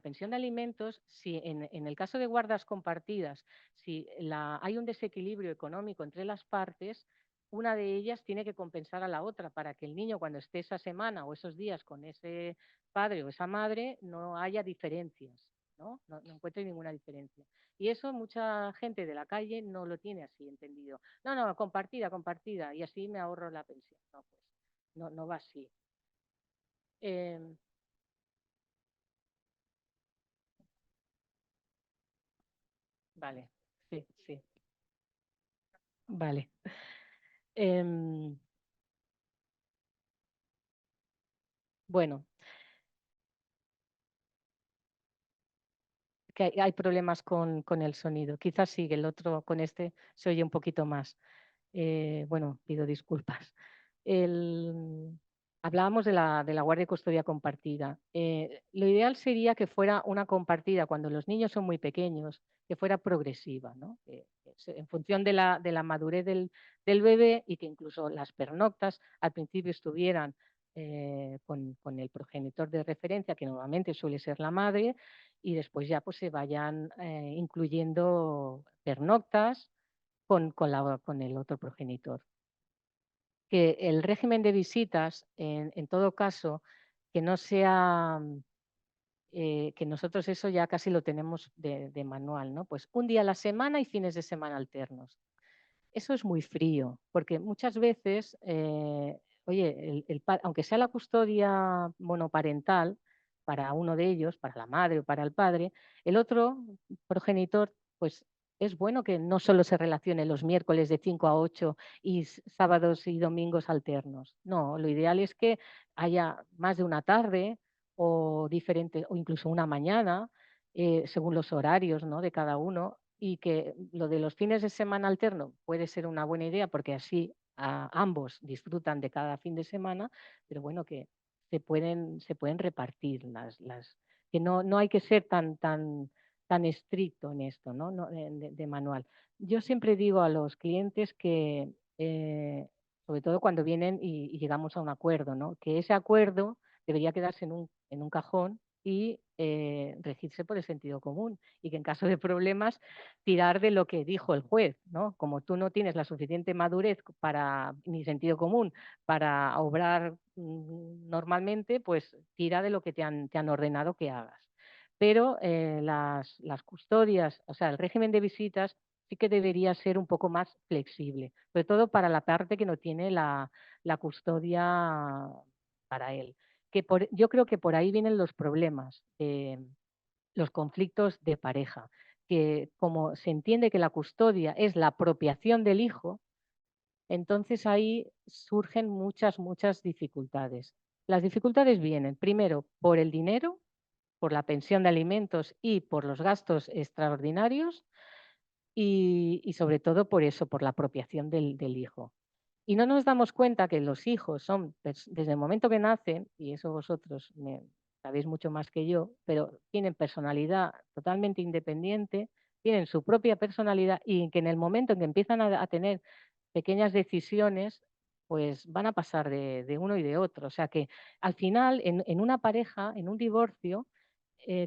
[SPEAKER 2] pensión de alimentos, si en el caso de guardas compartidas, si hay un desequilibrio económico entre las partes, una de ellas tiene que compensar a la otra para que el niño, cuando esté esa semana o esos días con ese padre o esa madre, no haya diferencias, no encuentre ninguna diferencia. Y eso mucha gente de la calle no lo tiene así entendido. No, compartida, y así me ahorro la pensión. No, pues no va así. Vale, sí. Vale. Bueno, que hay problemas con el sonido. Quizás sí, el otro con este se oye un poquito más. Bueno, pido disculpas. Hablábamos de la guardia y custodia compartida. Lo ideal sería que fuera una compartida cuando los niños son muy pequeños, que fuera progresiva, ¿no? En función de la madurez del bebé, y que incluso las pernoctas al principio estuvieran con el progenitor de referencia, que normalmente suele ser la madre, y después ya pues se vayan incluyendo pernoctas con el otro progenitor. Que el régimen de visitas, en todo caso, que no sea, que nosotros eso ya casi lo tenemos de manual, ¿no? Pues un día a la semana y fines de semana alternos. Eso es muy frío, porque muchas veces, oye, aunque sea la custodia monoparental para uno de ellos, para la madre o para el padre, el otro progenitor, pues es bueno que no solo se relacione los miércoles de 5 a 8 y sábados y domingos alternos. No, lo ideal es que haya más de una tarde o diferente, o incluso una mañana, según los horarios, ¿no?, de cada uno, y que lo de los fines de semana alterno puede ser una buena idea porque así ambos disfrutan de cada fin de semana, pero bueno, que se pueden repartir que no hay que ser tan estricto en esto, ¿no? De manual. Yo siempre digo a los clientes que, sobre todo cuando vienen y llegamos a un acuerdo, ¿no?, que ese acuerdo debería quedarse en un cajón y regirse por el sentido común, y que en caso de problemas tirar de lo que dijo el juez, ¿no? Como tú no tienes la suficiente madurez ni sentido común para obrar normalmente, pues tira de lo que te han ordenado que hagas. Pero las custodias, o sea, el régimen de visitas sí que debería ser un poco más flexible, sobre todo para la parte que no tiene la custodia para él. Yo creo que por ahí vienen los problemas, los conflictos de pareja, que como se entiende que la custodia es la apropiación del hijo, entonces ahí surgen muchas dificultades. Las dificultades vienen primero por el dinero, por la pensión de alimentos y por los gastos extraordinarios, y sobre todo por eso, por la apropiación del hijo. Y no nos damos cuenta que los hijos son, desde el momento que nacen, y eso vosotros sabéis mucho más que yo, pero tienen personalidad totalmente independiente, tienen su propia personalidad, y que en el momento en que empiezan a tener pequeñas decisiones, pues van a pasar de uno y de otro. O sea que al final, en una pareja, en un divorcio,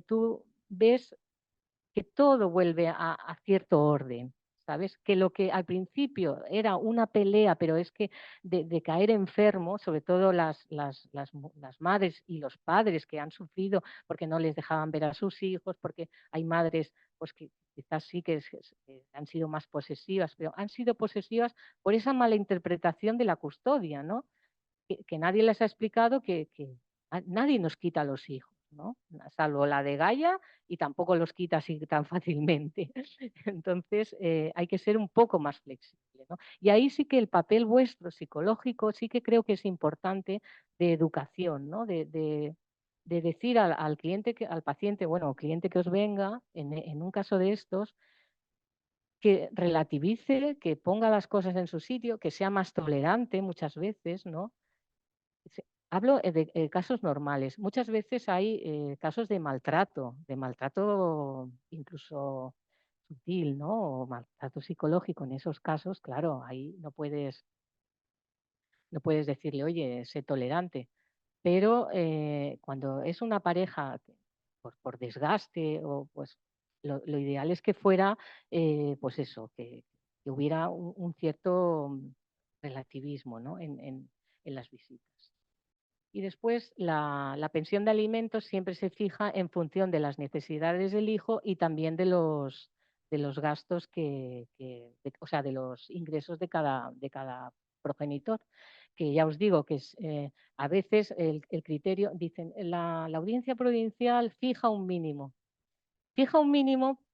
[SPEAKER 2] tú ves que todo vuelve a cierto orden, ¿sabes? Que lo que al principio era una pelea, pero es que de caer enfermo, sobre todo las madres y los padres que han sufrido porque no les dejaban ver a sus hijos, porque hay madres pues que quizás sí que han sido más posesivas, pero han sido posesivas por esa mala interpretación de la custodia, ¿no? Que nadie les ha explicado que nadie nos quita a los hijos, ¿no? Salvo la de Gaia, y tampoco los quita así tan fácilmente. Entonces, hay que ser un poco más flexible, ¿no? Y ahí sí que el papel vuestro psicológico sí que creo que es importante, de educación, ¿no? De decir al cliente, al paciente, bueno, cliente que os venga, en un caso de estos, que relativice, que ponga las cosas en su sitio, que sea más tolerante muchas veces, ¿no? Hablo de casos normales. Muchas veces hay casos de maltrato incluso sutil, ¿no? O maltrato psicológico. En esos casos, claro, ahí no puedes decirle, oye, sé tolerante. Pero cuando es una pareja por desgaste, o pues lo ideal es que fuera, pues eso, que hubiera un cierto relativismo, ¿no?, en las visitas. Y después la pensión de alimentos siempre se fija en función de las necesidades del hijo y también de los gastos o sea, de los ingresos de cada progenitor. Que ya os digo que a veces el criterio, dicen, la audiencia provincial fija un mínimo. Fija un mínimo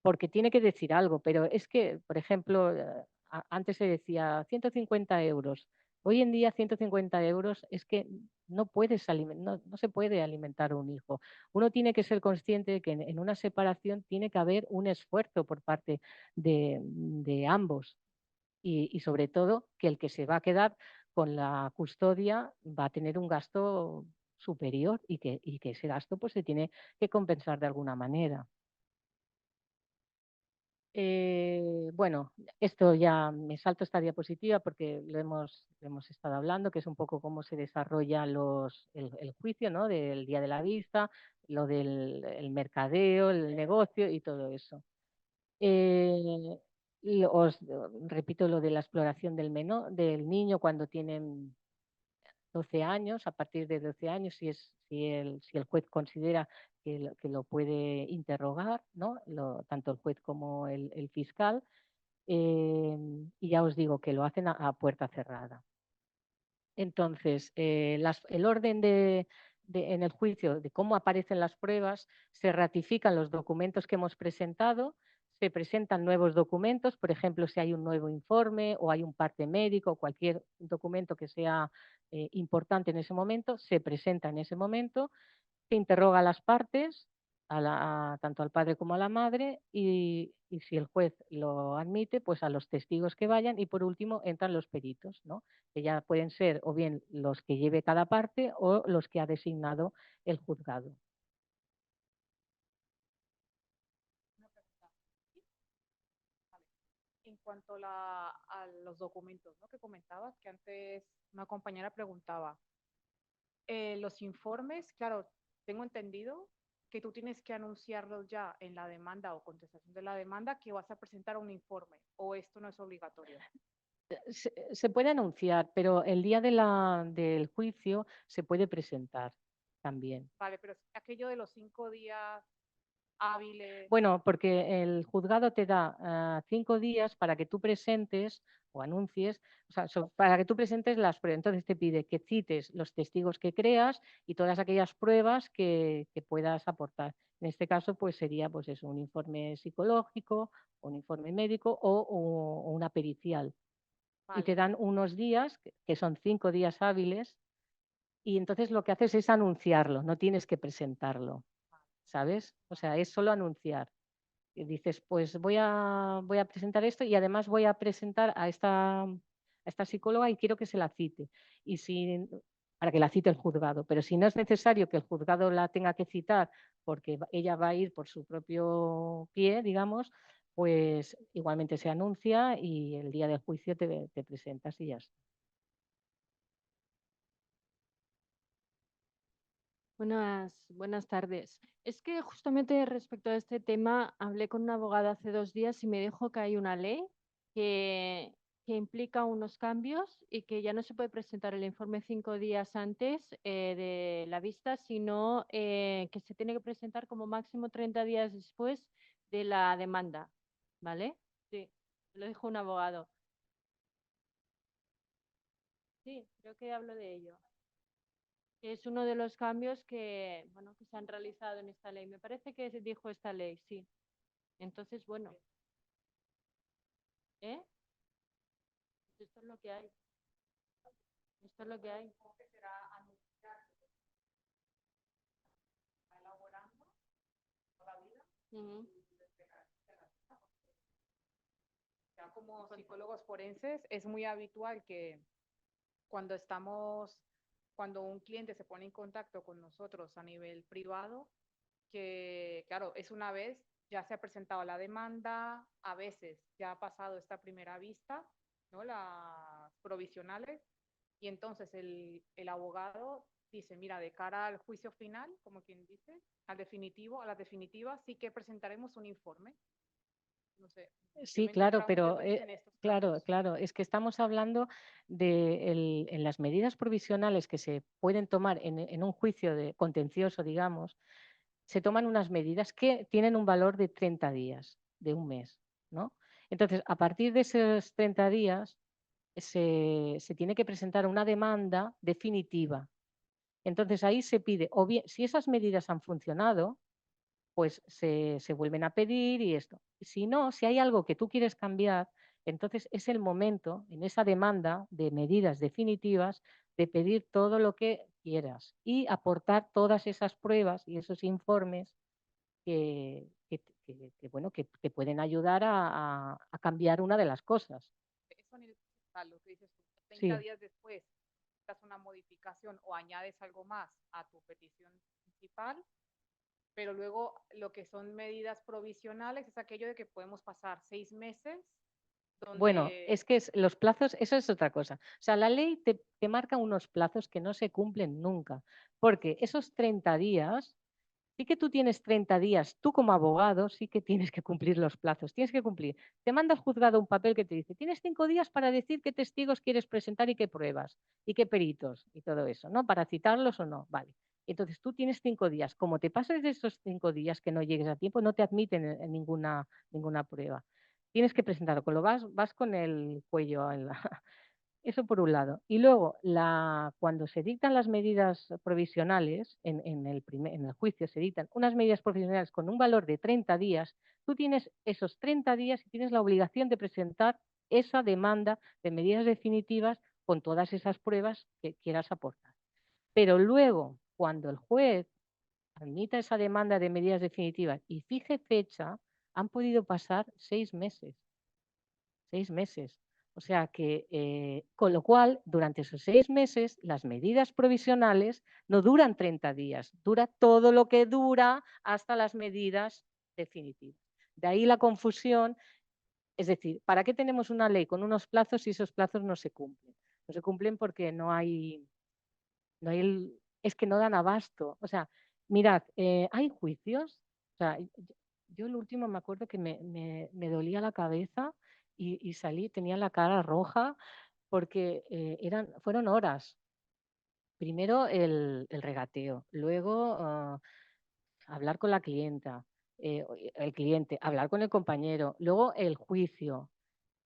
[SPEAKER 2] porque tiene que decir algo, pero es que, por ejemplo, antes se decía 150 euros. Hoy en día 150 euros es que no se puede alimentar a un hijo. Uno tiene que ser consciente de que en una separación tiene que haber un esfuerzo por parte de ambos, y sobre todo que el que se va a quedar con la custodia va a tener un gasto superior y que ese gasto pues se tiene que compensar de alguna manera. Bueno, esto ya me salto esta diapositiva porque lo hemos estado hablando, que es un poco cómo se desarrolla el juicio, ¿no? Del día de la vista, lo del el mercadeo, el negocio y todo eso. Os repito lo de la exploración del niño cuando tienen 12 años, a partir de 12 años, si el juez considera que lo puede interrogar, ¿no? Tanto el juez como el fiscal, y ya os digo que lo hacen a puerta cerrada. Entonces, el orden en el juicio de cómo aparecen las pruebas, se ratifican los documentos que hemos presentado, se presentan nuevos documentos, por ejemplo, si hay un nuevo informe o hay un parte médico, cualquier documento que sea importante en ese momento, se presenta en ese momento, se interroga a las partes, tanto al padre como a la madre, y si el juez lo admite, pues a los testigos que vayan, y por último entran los peritos, ¿no? Que ya pueden ser o bien los que lleve cada parte o los que ha designado el juzgado.
[SPEAKER 6] En cuanto a los documentos, ¿no? Que comentabas, que antes una compañera preguntaba, los informes, claro, tengo entendido que tú tienes que anunciarlos ya en la demanda o contestación de la demanda que vas a presentar un informe, o esto no es obligatorio.
[SPEAKER 2] Se puede anunciar, pero el día del juicio se puede presentar también.
[SPEAKER 6] Vale, pero aquello de los 5 días hábiles.
[SPEAKER 2] Bueno, porque el juzgado te da 5 días para que tú presentes o anuncies, o sea, para que tú presentes las pruebas. Entonces te pide que cites los testigos que creas y todas aquellas pruebas que puedas aportar. En este caso, pues sería pues eso, un informe psicológico, un informe médico o una pericial.
[SPEAKER 6] Vale.
[SPEAKER 2] Y te dan unos días, que son 5 días hábiles, y entonces lo que haces es anunciarlo, no tienes que presentarlo, ¿sabes? O sea, es solo anunciar. Y dices, pues voy a presentar esto y además voy a presentar a esta psicóloga y quiero que se la cite. Para que la cite el juzgado. Pero si no es necesario que el juzgado la tenga que citar porque ella va a ir por su propio pie, digamos, pues igualmente se anuncia y el día del juicio te presentas y ya está.
[SPEAKER 7] Buenas tardes. Es que justamente respecto a este tema hablé con un abogado hace 2 días y me dijo que hay una ley que, que implica unos cambios y que ya no se puede presentar el informe 5 días antes de la vista, sino que se tiene que presentar como máximo 30 días después de la demanda. ¿Vale? Sí, lo dijo un abogado. Sí, creo que hablo de ello. Es uno de los cambios que, bueno, que se han realizado en esta ley. Me parece que se dijo esta ley, sí. Entonces, bueno. ¿Eh? Esto es lo que hay. Esto es lo que hay. Ujú.
[SPEAKER 6] Ya como psicólogos forenses es muy habitual que cuando un cliente se pone en contacto con nosotros a nivel privado, que claro, es una vez, ya se ha presentado la demanda, a veces ya ha pasado esta primera vista, ¿no? Las provisionales, y entonces el abogado dice, mira, de cara al juicio final, como quien dice, a la definitiva, sí que presentaremos un informe. No sé.
[SPEAKER 2] Sí, claro, pero claro, es que estamos hablando en las medidas provisionales que se pueden tomar en un juicio contencioso, digamos, se toman unas medidas que tienen un valor de 30 días, de un mes, ¿no? Entonces, a partir de esos 30 días, se tiene que presentar una demanda definitiva. Entonces, ahí se pide, o bien, si esas medidas han funcionado, pues se vuelven a pedir y esto. Si no, si hay algo que tú quieres cambiar, entonces es el momento, en esa demanda de medidas definitivas, de pedir todo lo que quieras y aportar todas esas pruebas y esos informes bueno, que te pueden ayudar a cambiar una de las cosas.
[SPEAKER 6] Eso a nivel fiscal, lo que dices tú. 30
[SPEAKER 2] Sí.
[SPEAKER 6] días después das una modificación o añades algo más a tu petición principal, pero luego lo que son medidas provisionales es aquello de que podemos pasar 6 meses.
[SPEAKER 2] Bueno, es que los plazos, eso es otra cosa. O sea, la ley te marca unos plazos que no se cumplen nunca, porque esos 30 días, sí que tú tienes 30 días, tú como abogado sí que tienes que cumplir los plazos, tienes que cumplir. Te manda el juzgado un papel que te dice, tienes 5 días para decir qué testigos quieres presentar y qué pruebas, y qué peritos, y todo eso, ¿no? Para citarlos o no, vale. Entonces tú tienes 5 días. Como te pases de esos 5 días que no llegues a tiempo, no te admiten en ninguna prueba. Tienes que presentarlo, con lo vas con el cuello en la... Eso por un lado. Y luego, cuando se dictan las medidas provisionales, en el juicio se dictan unas medidas provisionales con un valor de 30 días, tú tienes esos 30 días y tienes la obligación de presentar esa demanda de medidas definitivas con todas esas pruebas que quieras aportar. Pero luego, cuando el juez admita esa demanda de medidas definitivas y fije fecha, han podido pasar 6 meses. 6 meses. O sea que, con lo cual, durante esos 6 meses, las medidas provisionales no duran 30 días, dura todo lo que dura hasta las medidas definitivas. De ahí la confusión, es decir, ¿para qué tenemos una ley con unos plazos si esos plazos no se cumplen? No se cumplen porque es que no dan abasto. O sea, mirad, hay juicios, o sea, yo el último me acuerdo que me dolía la cabeza y salí, tenía la cara roja porque fueron horas. Primero el regateo, luego hablar con la clienta, el cliente, hablar con el compañero, luego el juicio,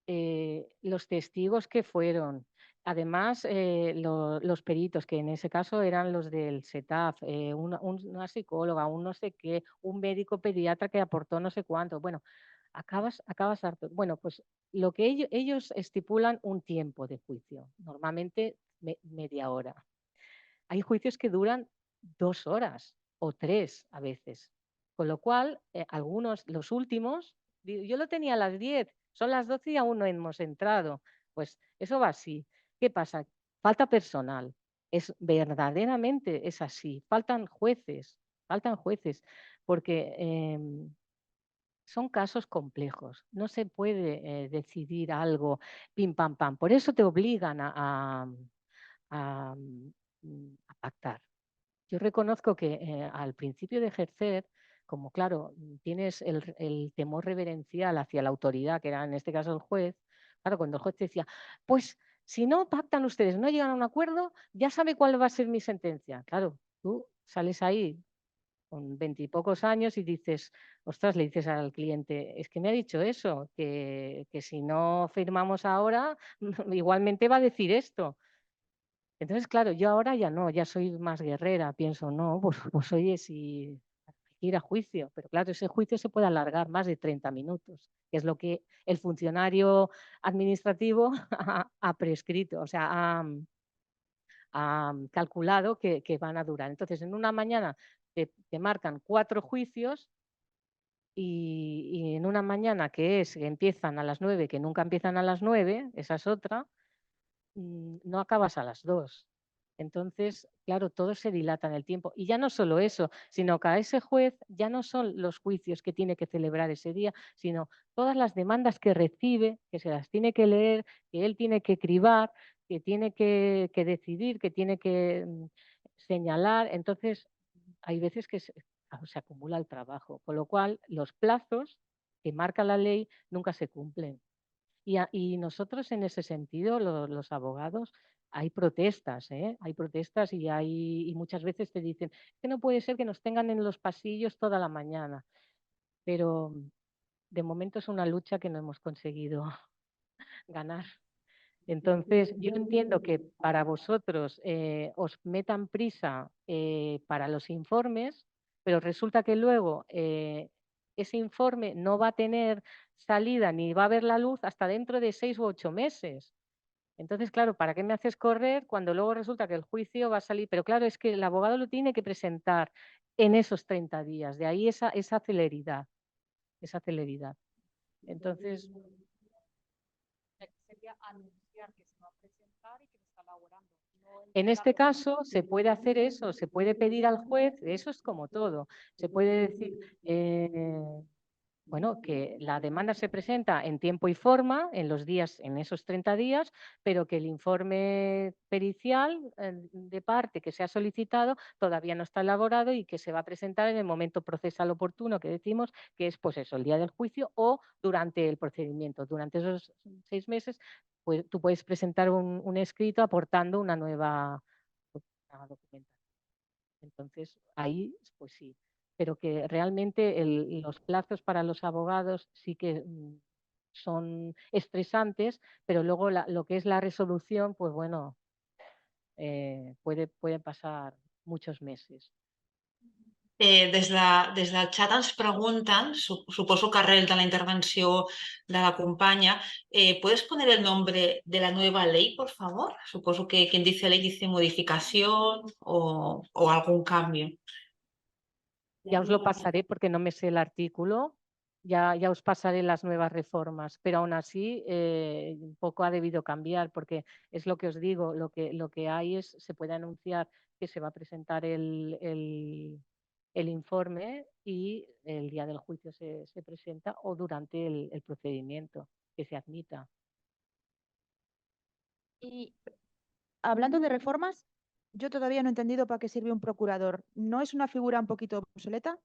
[SPEAKER 2] los testigos que fueron, además los peritos, que en ese caso eran los del SETAF, una psicóloga, un no sé qué, un médico pediatra que aportó no sé cuánto. Bueno, acabas harto. Bueno, pues lo que ellos estipulan un tiempo de juicio, normalmente media hora. Hay juicios que duran 2 horas o 3 a veces. Con lo cual, algunos, los últimos, yo lo tenía a las 10, son las 12 y aún no hemos entrado. Pues eso va así. ¿Qué pasa? Falta personal. Verdaderamente es así. Faltan jueces, porque son casos complejos. No se puede decidir algo pim, pam, pam. Por eso te obligan a pactar. Yo reconozco que al principio de ejercer, como claro, tienes el temor reverencial hacia la autoridad, que era en este caso el juez, claro, cuando el juez te decía, pues si no pactan ustedes, no llegan a un acuerdo, ya sabe cuál va a ser mi sentencia. Claro, tú sales ahí con 20 y pocos años y dices, ostras, le dices al cliente, es que me ha dicho eso, que si no firmamos ahora, igualmente va a decir esto. Entonces, claro, yo ahora ya no, ya soy más guerrera, pienso, no, pues oye, si hay que ir a juicio, pero claro, ese juicio se puede alargar más de 30 minutos, que es lo que el funcionario administrativo ha prescrito, o sea, ha calculado que van a durar. Entonces, en una mañana te marcan 4 juicios y en una mañana que empiezan a las 9, que nunca empiezan a las 9, esa es otra, no acabas a las 2. Entonces, claro, todo se dilata en el tiempo. Y ya no solo eso, sino que a ese juez ya no son los juicios que tiene que celebrar ese día, sino todas las demandas que recibe, que se las tiene que leer, que él tiene que cribar, que tiene que decidir, que tiene que señalar. Entonces, hay veces que se acumula el trabajo, con lo cual los plazos que marca la ley nunca se cumplen. Y nosotros en ese sentido, los abogados, hay protestas, hay protestas y muchas veces te dicen que no puede ser que nos tengan en los pasillos toda la mañana, pero de momento es una lucha que no hemos conseguido ganar. Entonces, yo entiendo que para vosotros os metan prisa para los informes, pero resulta que luego ese informe no va a tener salida ni va a ver la luz hasta dentro de 6 u 8 meses. Entonces, claro, ¿para qué me haces correr cuando luego resulta que el juicio va a salir? Pero claro, es que el abogado lo tiene que presentar en esos 30 días, de ahí esa celeridad, Entonces,
[SPEAKER 6] sería anunciar que se va a presentar
[SPEAKER 2] En este caso se puede hacer eso, se puede pedir al juez, eso es como todo, se puede decir, bueno, que la demanda se presenta en tiempo y forma, en los días, en esos 30 días, pero que el informe pericial de parte que se ha solicitado todavía no está elaborado y que se va a presentar en el momento procesal oportuno que decimos, que es pues eso, el día del juicio o durante el procedimiento. Durante esos 6 meses, pues tú puedes presentar un escrito aportando una nueva documentación. Entonces, ahí, pues sí, pero que realmente los plazos para los abogados sí que son estresantes, pero luego lo que es la resolución, pues bueno, puede pasar muchos meses.
[SPEAKER 1] Des del xat ens pregunten, suposo que arrel de la intervenció de la companya, ¿puedes poner el nombre de la nueva ley, por favor? Suposo que quien dice ley dice modificación o algún cambio.
[SPEAKER 2] Ya os lo pasaré porque no me sé el artículo, ya os pasaré las nuevas reformas, pero aún así un poco ha debido cambiar porque es lo que os digo, lo que hay es, se puede anunciar que se va a presentar el informe y el día del juicio se presenta o durante el procedimiento que se admita.
[SPEAKER 5] Y hablando de reformas, yo todavía no he entendido para qué sirve un procurador. ¿No es una figura un poquito obsoleta?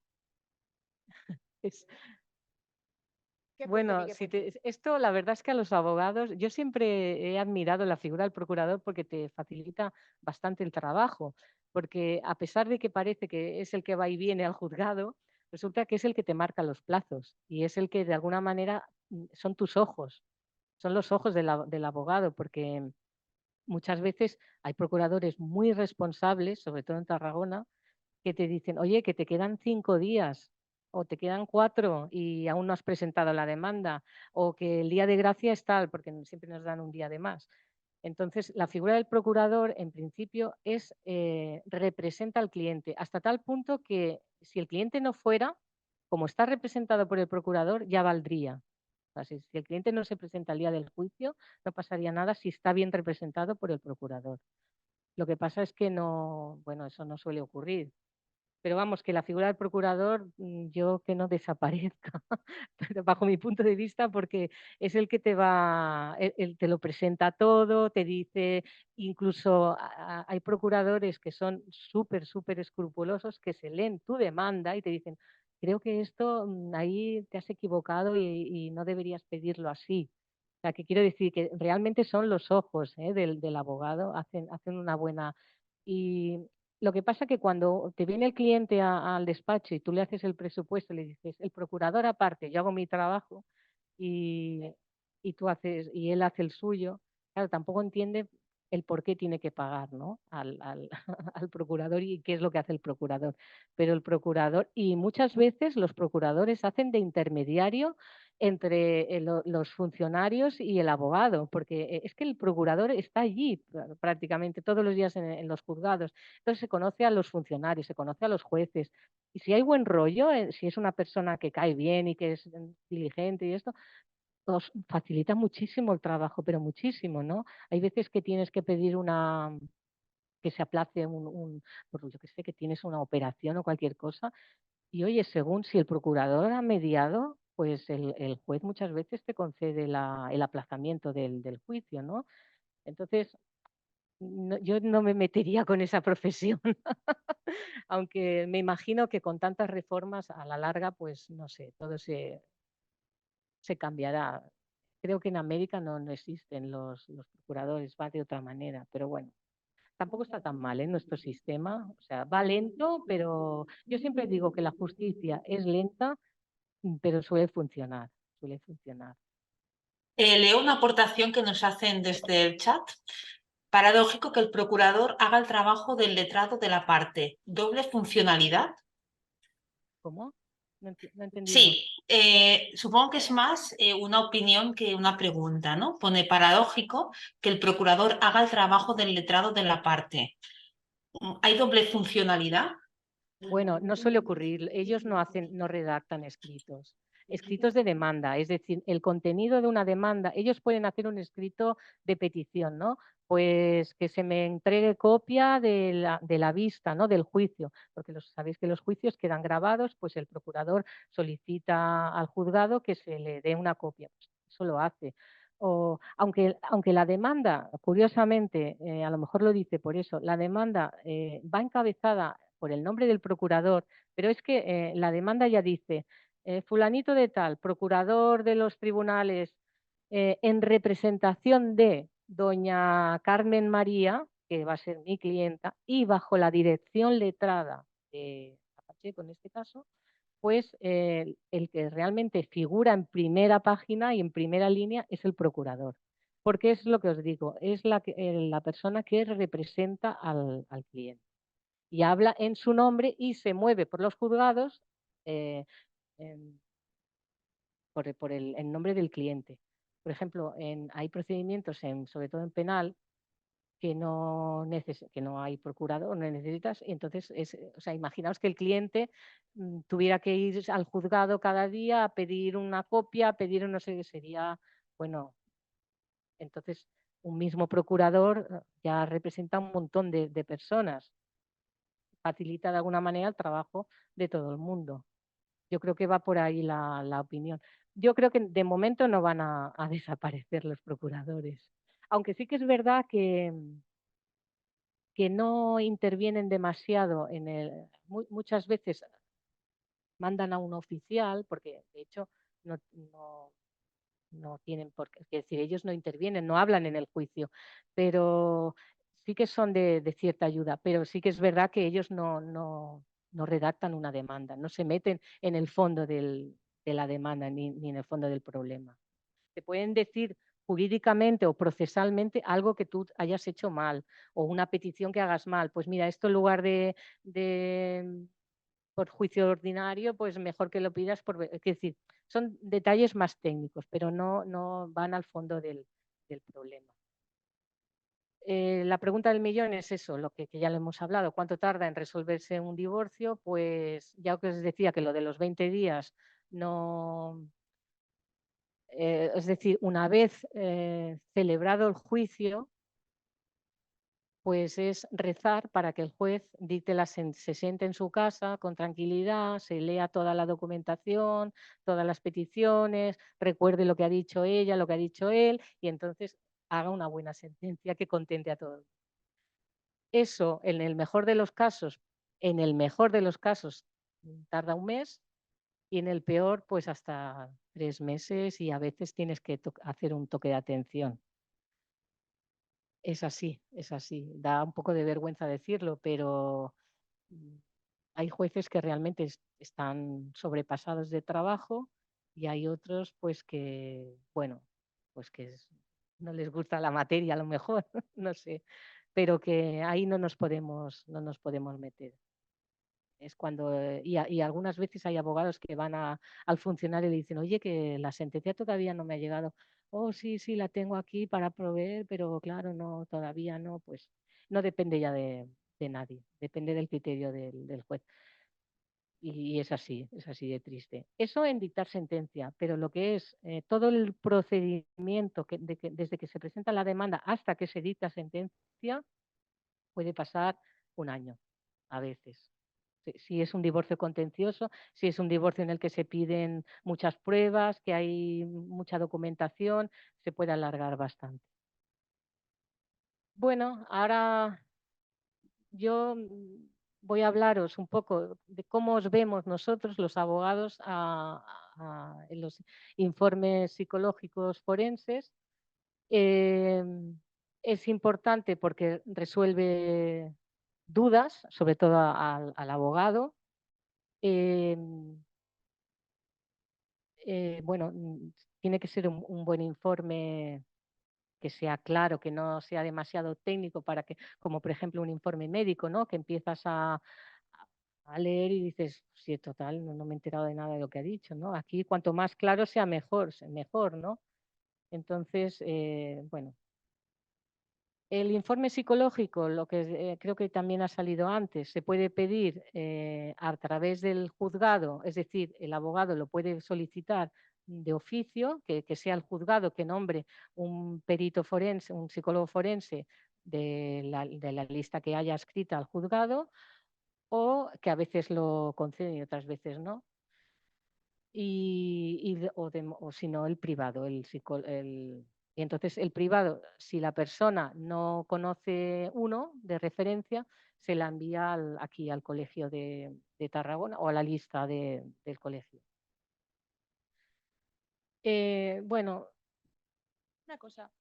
[SPEAKER 2] Bueno, esto la verdad es que a los abogados, yo siempre he admirado la figura del procurador porque te facilita bastante el trabajo, porque a pesar de que parece que es el que va y viene al juzgado, resulta que es el que te marca los plazos y es el que de alguna manera son tus ojos, son los ojos del abogado, porque muchas veces hay procuradores muy responsables, sobre todo en Tarragona, que te dicen, oye, que te quedan 5 días o te quedan 4 y aún no has presentado la demanda, o que el día de gracia es tal, porque siempre nos dan un día de más. Entonces, la figura del procurador, en principio, representa al cliente, hasta tal punto que si el cliente no fuera, como está representado por el procurador, ya valdría. O sea, si el cliente no se presenta al día del juicio, no pasaría nada si está bien representado por el procurador. Lo que pasa es que no, bueno, eso no suele ocurrir. Pero vamos, que la figura del procurador, yo que no desaparezca, pero bajo mi punto de vista, porque es el que te te lo presenta todo, te dice, incluso hay procuradores que son súper escrupulosos, que se leen tu demanda y te dicen, creo que esto ahí te has equivocado y no deberías pedirlo así. O sea, que quiero decir que realmente son los ojos del abogado, hacen una buena... Y lo que pasa es que cuando te viene el cliente al despacho y tú le haces el presupuesto, le dices, el procurador aparte, yo hago mi trabajo y y él hace el suyo, claro, tampoco entiende el por qué tiene que pagar, ¿no? al procurador y qué es lo que hace el procurador. Pero el procurador, y muchas veces los procuradores hacen de intermediario entre los funcionarios y el abogado, porque es que el procurador está allí prácticamente todos los días en los juzgados. Entonces se conoce a los funcionarios, se conoce a los jueces. Y si hay buen rollo, si es una persona que cae bien y que es diligente y esto, os facilita muchísimo el trabajo, pero muchísimo, ¿no? Hay veces que tienes que pedir que se aplace pues yo que sé, que tienes una operación o cualquier cosa. Y oye, según si el procurador ha mediado, pues el juez muchas veces te concede el aplazamiento del juicio, ¿no? Entonces, yo no me metería con esa profesión, aunque me imagino que con tantas reformas a la larga, pues no sé, todo se cambiará. Creo que en América no existen los procuradores, va de otra manera, pero bueno, tampoco está tan mal nuestro sistema, o sea, va lento, pero yo siempre digo que la justicia es lenta, pero suele funcionar, suele funcionar.
[SPEAKER 1] Leo una aportación que nos hacen desde el chat. Paradójico que el procurador haga el trabajo del letrado de la parte. ¿Doble funcionalidad?
[SPEAKER 2] ¿Cómo? No he entendido.
[SPEAKER 1] Sí, supongo que es más una opinión que una pregunta, ¿no? Pone paradójico que el procurador haga el trabajo del letrado de la parte. ¿Hay doble funcionalidad?
[SPEAKER 2] Bueno, no suele ocurrir. Ellos no redactan escritos. escritos de demanda, es decir, el contenido de una demanda. Ellos pueden hacer un escrito de petición, ¿no? Pues que se me entregue copia de la vista, ¿no? Del juicio, porque sabéis que los juicios quedan grabados, pues el procurador solicita al juzgado que se le dé una copia. Pues eso lo hace. O, aunque la demanda, curiosamente, a lo mejor lo dice por eso, la demanda va encabezada por el nombre del procurador, pero es que la demanda ya dice, fulanito de tal, procurador de los tribunales, en representación de doña Carmen María, que va a ser mi clienta, y bajo la dirección letrada de Pacheco en este caso, pues el que realmente figura en primera página y en primera línea es el procurador. Porque es lo que os digo, es la persona que representa al cliente. Y habla en su nombre y se mueve por los juzgados eh, por el nombre del cliente. Por ejemplo, hay procedimientos, sobre todo en penal, que no hay procurador, no necesitas, y entonces o sea, imaginaos que el cliente tuviera que ir al juzgado cada día a pedir una copia, a pedir no sé qué sería, bueno, entonces un mismo procurador ya representa un montón de personas, facilita de alguna manera el trabajo de todo el mundo. Yo creo que va por ahí la opinión. Yo creo que de momento no van a desaparecer los procuradores, aunque sí que es verdad que no intervienen demasiado muchas veces mandan a un oficial, porque de hecho no tienen por qué, es decir, ellos no intervienen, no hablan en el juicio, pero sí que son de cierta ayuda, pero sí que es verdad que ellos no redactan una demanda, no se meten en el fondo de la demanda ni en el fondo del problema. Te pueden decir jurídicamente o procesalmente algo que tú hayas hecho mal o una petición que hagas mal. Pues mira, esto en lugar de por juicio ordinario, pues mejor que lo pidas es decir, son detalles más técnicos, pero no van al fondo del problema. La pregunta del millón es eso, lo que ya lo hemos hablado. ¿Cuánto tarda en resolverse un divorcio? Pues ya que os decía que lo de los 20 días no, es decir, una vez celebrado el juicio, pues es rezar para que el juez se siente en su casa con tranquilidad, se lea toda la documentación, todas las peticiones, recuerde lo que ha dicho ella, lo que ha dicho él, y entonces haga una buena sentencia que contente a todos. Eso, en el mejor de los casos, tarda un mes, y en el peor, pues hasta 3 meses, y a veces tienes que hacer un toque de atención. Es así, es así. Da un poco de vergüenza decirlo, pero hay jueces que realmente están sobrepasados de trabajo y hay otros pues que, bueno, pues que no les gusta la materia a lo mejor, no sé, pero que ahí no nos podemos meter. Es cuando, y algunas veces hay abogados que van al funcionario y le dicen, oye, que la sentencia todavía no me ha llegado. Oh, sí, la tengo aquí para proveer, pero claro, no, todavía no, pues no depende ya de nadie, depende del criterio del juez. Y es así de triste. Eso en dictar sentencia, pero lo que es todo el procedimiento desde que se presenta la demanda hasta que se dicta sentencia, puede pasar un año a veces. Si es un divorcio contencioso, si es un divorcio en el que se piden muchas pruebas, que hay mucha documentación, se puede alargar bastante. Bueno, ahora yo voy a hablaros un poco de cómo os vemos nosotros, los abogados, en los informes psicológicos forenses. Es importante porque resuelve dudas, sobre todo al abogado. Bueno, tiene que ser un buen informe que sea claro, que no sea demasiado técnico para que, como por ejemplo un informe médico, ¿no? Que empiezas a leer y dices, sí, total, no me he enterado de nada de lo que ha dicho, ¿no? Aquí cuanto más claro sea mejor, ¿no? Entonces, bueno, El informe psicológico, lo que creo que también ha salido antes, se puede pedir a través del juzgado, es decir, el abogado lo puede solicitar de oficio, que sea el juzgado que nombre un perito forense, un psicólogo forense de la lista que haya escrita al juzgado, o que a veces lo conceden y otras veces no. O si no, el privado, y entonces el privado, si la persona no conoce uno de referencia, se la envía aquí al colegio de Tarragona o a la lista del colegio. Bueno,
[SPEAKER 5] Una cosa.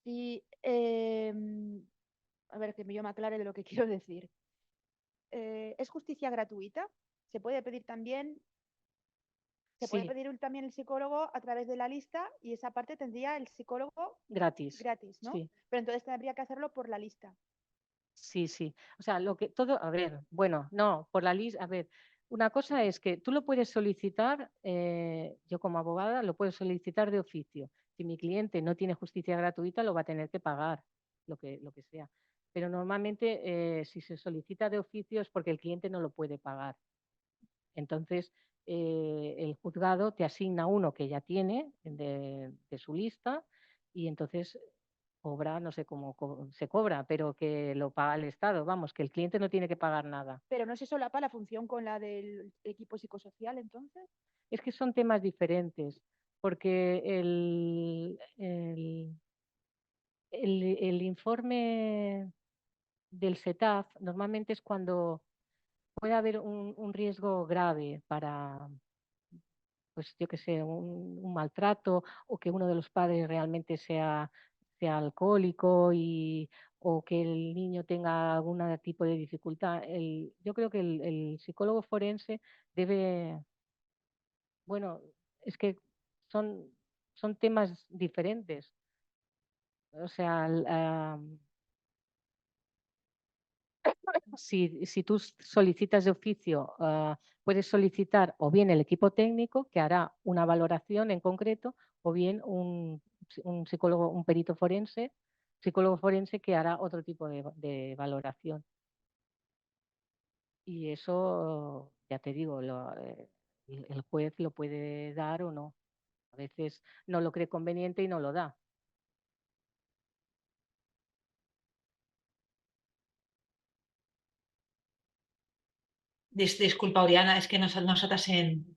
[SPEAKER 5] Si, a ver, que yo me aclare de lo que quiero decir. ¿Es justicia gratuita? ¿Se puede pedir también? Se puede
[SPEAKER 2] sí,
[SPEAKER 5] pedir también el psicólogo a través de la lista y esa parte tendría el psicólogo
[SPEAKER 2] gratis.
[SPEAKER 5] gratis, ¿no?
[SPEAKER 2] Sí,
[SPEAKER 5] Pero entonces tendría que hacerlo por la lista.
[SPEAKER 2] sí, sí. O sea, a ver, bueno, no, por la lista, a ver, una cosa es que tú lo puedes solicitar, yo como abogada lo puedo solicitar de oficio. Si mi cliente no tiene justicia gratuita, lo va a tener que pagar, lo que sea. Pero normalmente, si se solicita de oficio es porque el cliente no lo puede pagar. Entonces, el juzgado te asigna uno que ya tiene de su lista y entonces cobra, no sé cómo se cobra, pero que lo paga el Estado, vamos, que el cliente no tiene que pagar nada.
[SPEAKER 5] Pero no se solapa la función con la del equipo psicosocial, entonces.
[SPEAKER 2] Es que son temas diferentes, porque el informe del SETAF normalmente es cuando puede haber un riesgo grave para, pues yo que sé, un maltrato o que uno de los padres realmente sea alcohólico o que el niño tenga algún tipo de dificultad. Yo creo que el psicólogo forense debe, bueno, es que son, son temas diferentes. O sea, si tú solicitas de oficio, puedes solicitar o bien el equipo técnico que hará una valoración en concreto, o bien un psicólogo, un perito forense, psicólogo forense que hará otro tipo de valoración. Y eso, ya te digo, el juez lo puede dar o no. A veces no lo cree conveniente y no lo da.
[SPEAKER 1] Disculpa, Oriana, es que nosaltres en...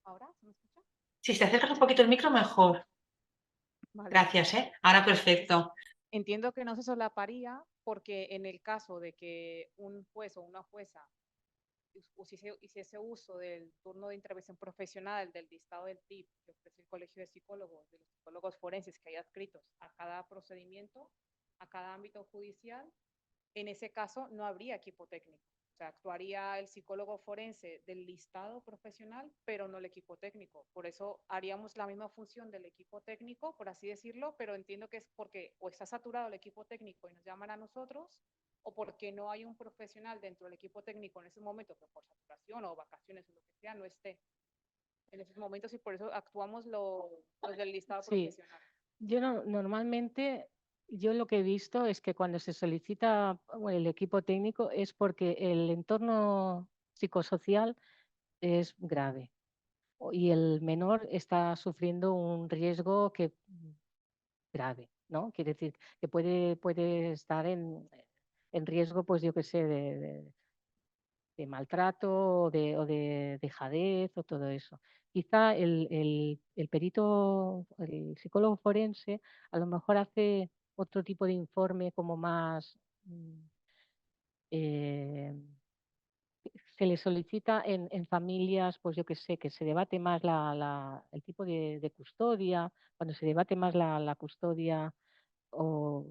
[SPEAKER 6] ¿Ahora se me escucha?
[SPEAKER 1] Si te acercas un poquito el micro, mejor.
[SPEAKER 6] Vale.
[SPEAKER 1] Gracias, ¿eh? Ahora perfecto.
[SPEAKER 6] Entiendo que no se solaparía porque en el caso de que un juez o una jueza hiciese uso del turno de intervención profesional del listado del TIP que ofrece el Colegio de Psicólogos, de los psicólogos forenses que hay adscritos a cada procedimiento, a cada ámbito judicial, en ese caso no habría equipo técnico. O sea, actuaría el psicólogo forense del listado profesional, pero no el equipo técnico. Por eso haríamos la misma función del equipo técnico, por así decirlo, pero entiendo que es porque o está saturado el equipo técnico y nos llaman a nosotros, o porque no hay un profesional dentro del equipo técnico en ese momento que por saturación o vacaciones o lo que sea no esté en esos momentos y por eso actuamos los del listado
[SPEAKER 2] Sí,
[SPEAKER 6] profesional.
[SPEAKER 2] yo normalmente, yo lo que he visto es que cuando se solicita el equipo técnico es porque el entorno psicosocial es grave y el menor está sufriendo un riesgo grave, ¿no? Quiere decir que puede estar en riesgo, pues yo qué sé, de maltrato o de dejadez o todo eso. Quizá el perito, el psicólogo forense, a lo mejor hace otro tipo de informe como más, eh, se le solicita en familias, pues yo que sé, que se debate más el tipo de custodia, cuando se debate más la custodia o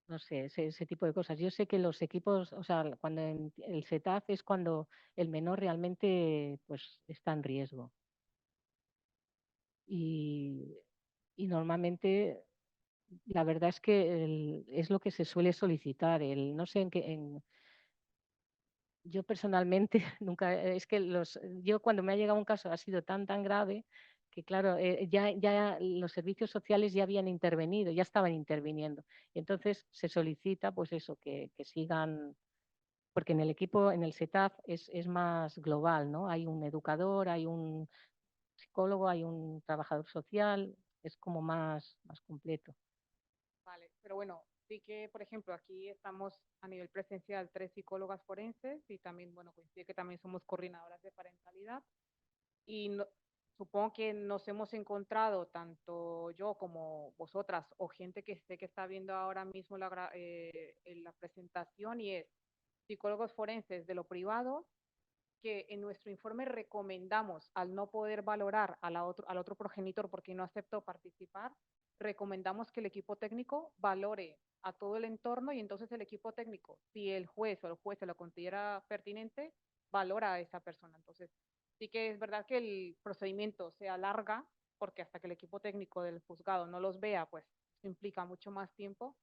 [SPEAKER 2] no sé, ese tipo de cosas. Yo sé que los equipos, o sea, cuando el SETAF es cuando el menor realmente pues está en riesgo. Y, y normalmente la verdad es que es lo que se suele solicitar. No sé yo personalmente nunca, es que yo cuando me ha llegado un caso ha sido tan grave que claro, ya los servicios sociales ya habían intervenido, ya estaban interviniendo. Y entonces se solicita, pues eso, que sigan, porque en el equipo, en el SETAF es más global, ¿no? Hay un educador, hay un psicólogo, hay un trabajador social, es como más completo.
[SPEAKER 6] Vale, pero bueno, sí que, por ejemplo, aquí estamos a nivel presencial 3 psicólogas forenses y también, bueno, coincide que también somos coordinadoras de parentalidad y supongo que nos hemos encontrado, tanto yo como vosotras o gente que sé que está viendo ahora mismo en la presentación y es psicólogos forenses de lo privado que en nuestro informe recomendamos, al no poder valorar al otro progenitor porque no aceptó participar, recomendamos que el equipo técnico valore a todo el entorno y entonces el equipo técnico, si el juez o el juez se lo considera pertinente, valora a esa persona. Entonces, sí que es verdad que el procedimiento se alarga porque hasta que el equipo técnico del juzgado no los vea, pues implica mucho más tiempo,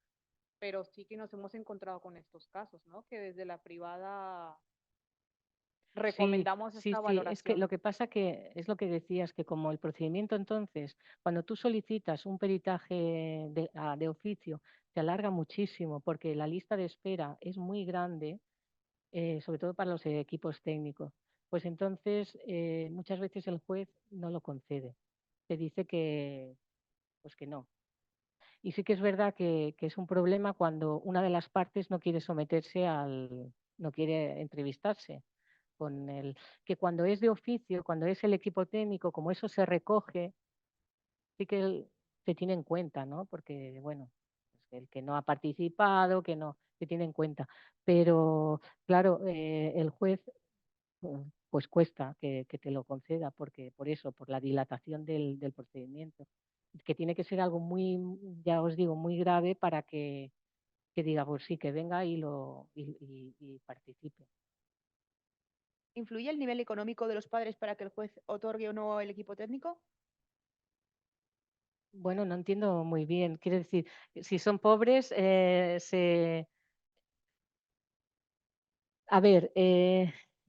[SPEAKER 6] pero sí que nos hemos encontrado con estos casos, ¿no? Que desde la privada recomendamos
[SPEAKER 2] Sí,
[SPEAKER 6] esta
[SPEAKER 2] es que
[SPEAKER 6] valoración.
[SPEAKER 2] lo que pasa que es lo que decías, que como el procedimiento entonces, cuando tú solicitas un peritaje de oficio, se alarga muchísimo porque la lista de espera es muy grande, sobre todo para los equipos técnicos. Pues entonces muchas veces el juez no lo concede, te dice pues que no. Y sí que es verdad que es un problema cuando una de las partes no quiere no quiere entrevistarse con el, que cuando es de oficio, cuando es el equipo técnico, como eso se recoge, sí que se tiene en cuenta, ¿no? Porque, bueno, pues el que no ha participado, que no se tiene en cuenta. Pero, claro, el juez, pues cuesta que te lo conceda, porque por eso, por la dilatación del procedimiento, que tiene que ser algo muy, ya os digo, muy grave para que diga, pues sí, que venga y participe.
[SPEAKER 5] ¿Influye el nivel económico de los padres para que el juez otorgue o no el equipo técnico?
[SPEAKER 2] Bueno, no entiendo muy bien. Quiere decir, si son pobres, A ver,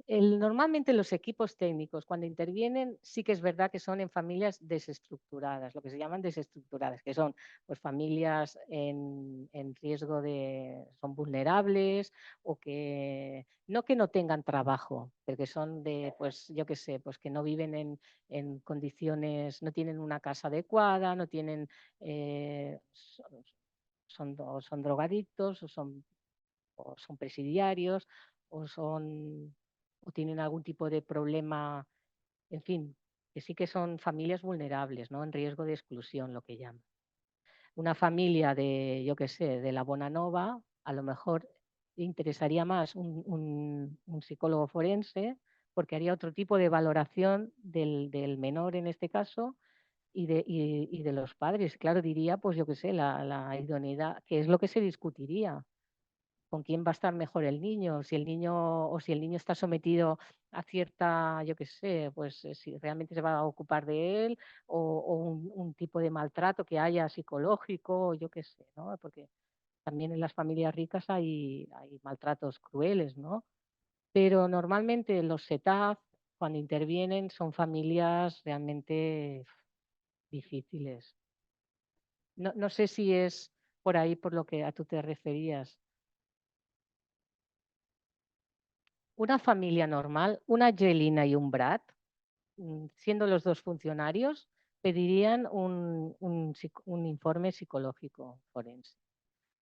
[SPEAKER 2] normalmente los equipos técnicos cuando intervienen sí que es verdad que son en familias desestructuradas, lo que se llaman desestructuradas, que son pues familias en riesgo son vulnerables o que no tengan trabajo, porque son pues yo qué sé, pues que no viven en condiciones, no tienen una casa adecuada, no tienen, son drogadictos o son presidiarios o tienen algún tipo de problema, en fin, que sí que son familias vulnerables, ¿no? En riesgo de exclusión, lo que llaman. Una familia yo qué sé, de la Bonanova, a lo mejor interesaría más un psicólogo forense, porque haría otro tipo de valoración del menor en este caso y de los padres. Claro, diría, pues yo qué sé, la idoneidad, que es lo que se discutiría con quién va a estar mejor el niño, si el niño o si el niño está sometido a cierta, yo qué sé, pues si realmente se va a ocupar de él o un tipo de maltrato que haya psicológico, yo qué sé, ¿no? Porque también en las familias ricas hay maltratos crueles, ¿no? Pero normalmente los SETAF, cuando intervienen, son familias realmente difíciles. No sé si es por ahí por lo que a tú te referías. Una familia normal, una Angelina y un Brad, siendo los dos funcionarios, pedirían un informe psicológico forense.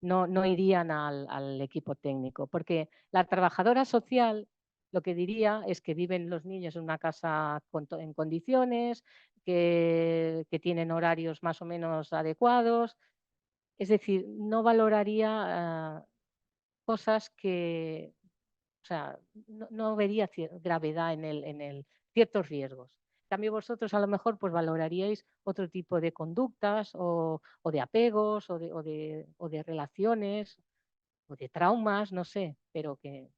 [SPEAKER 2] No irían al equipo técnico, porque la trabajadora social lo que diría es que viven los niños en una casa en condiciones, que tienen horarios más o menos adecuados. Es decir, no valoraría cosas que, o sea, no vería gravedad en ciertos riesgos. En cambio, vosotros a lo mejor pues valoraríais otro tipo de conductas o de apegos o de relaciones o de traumas, no sé, pero
[SPEAKER 6] Que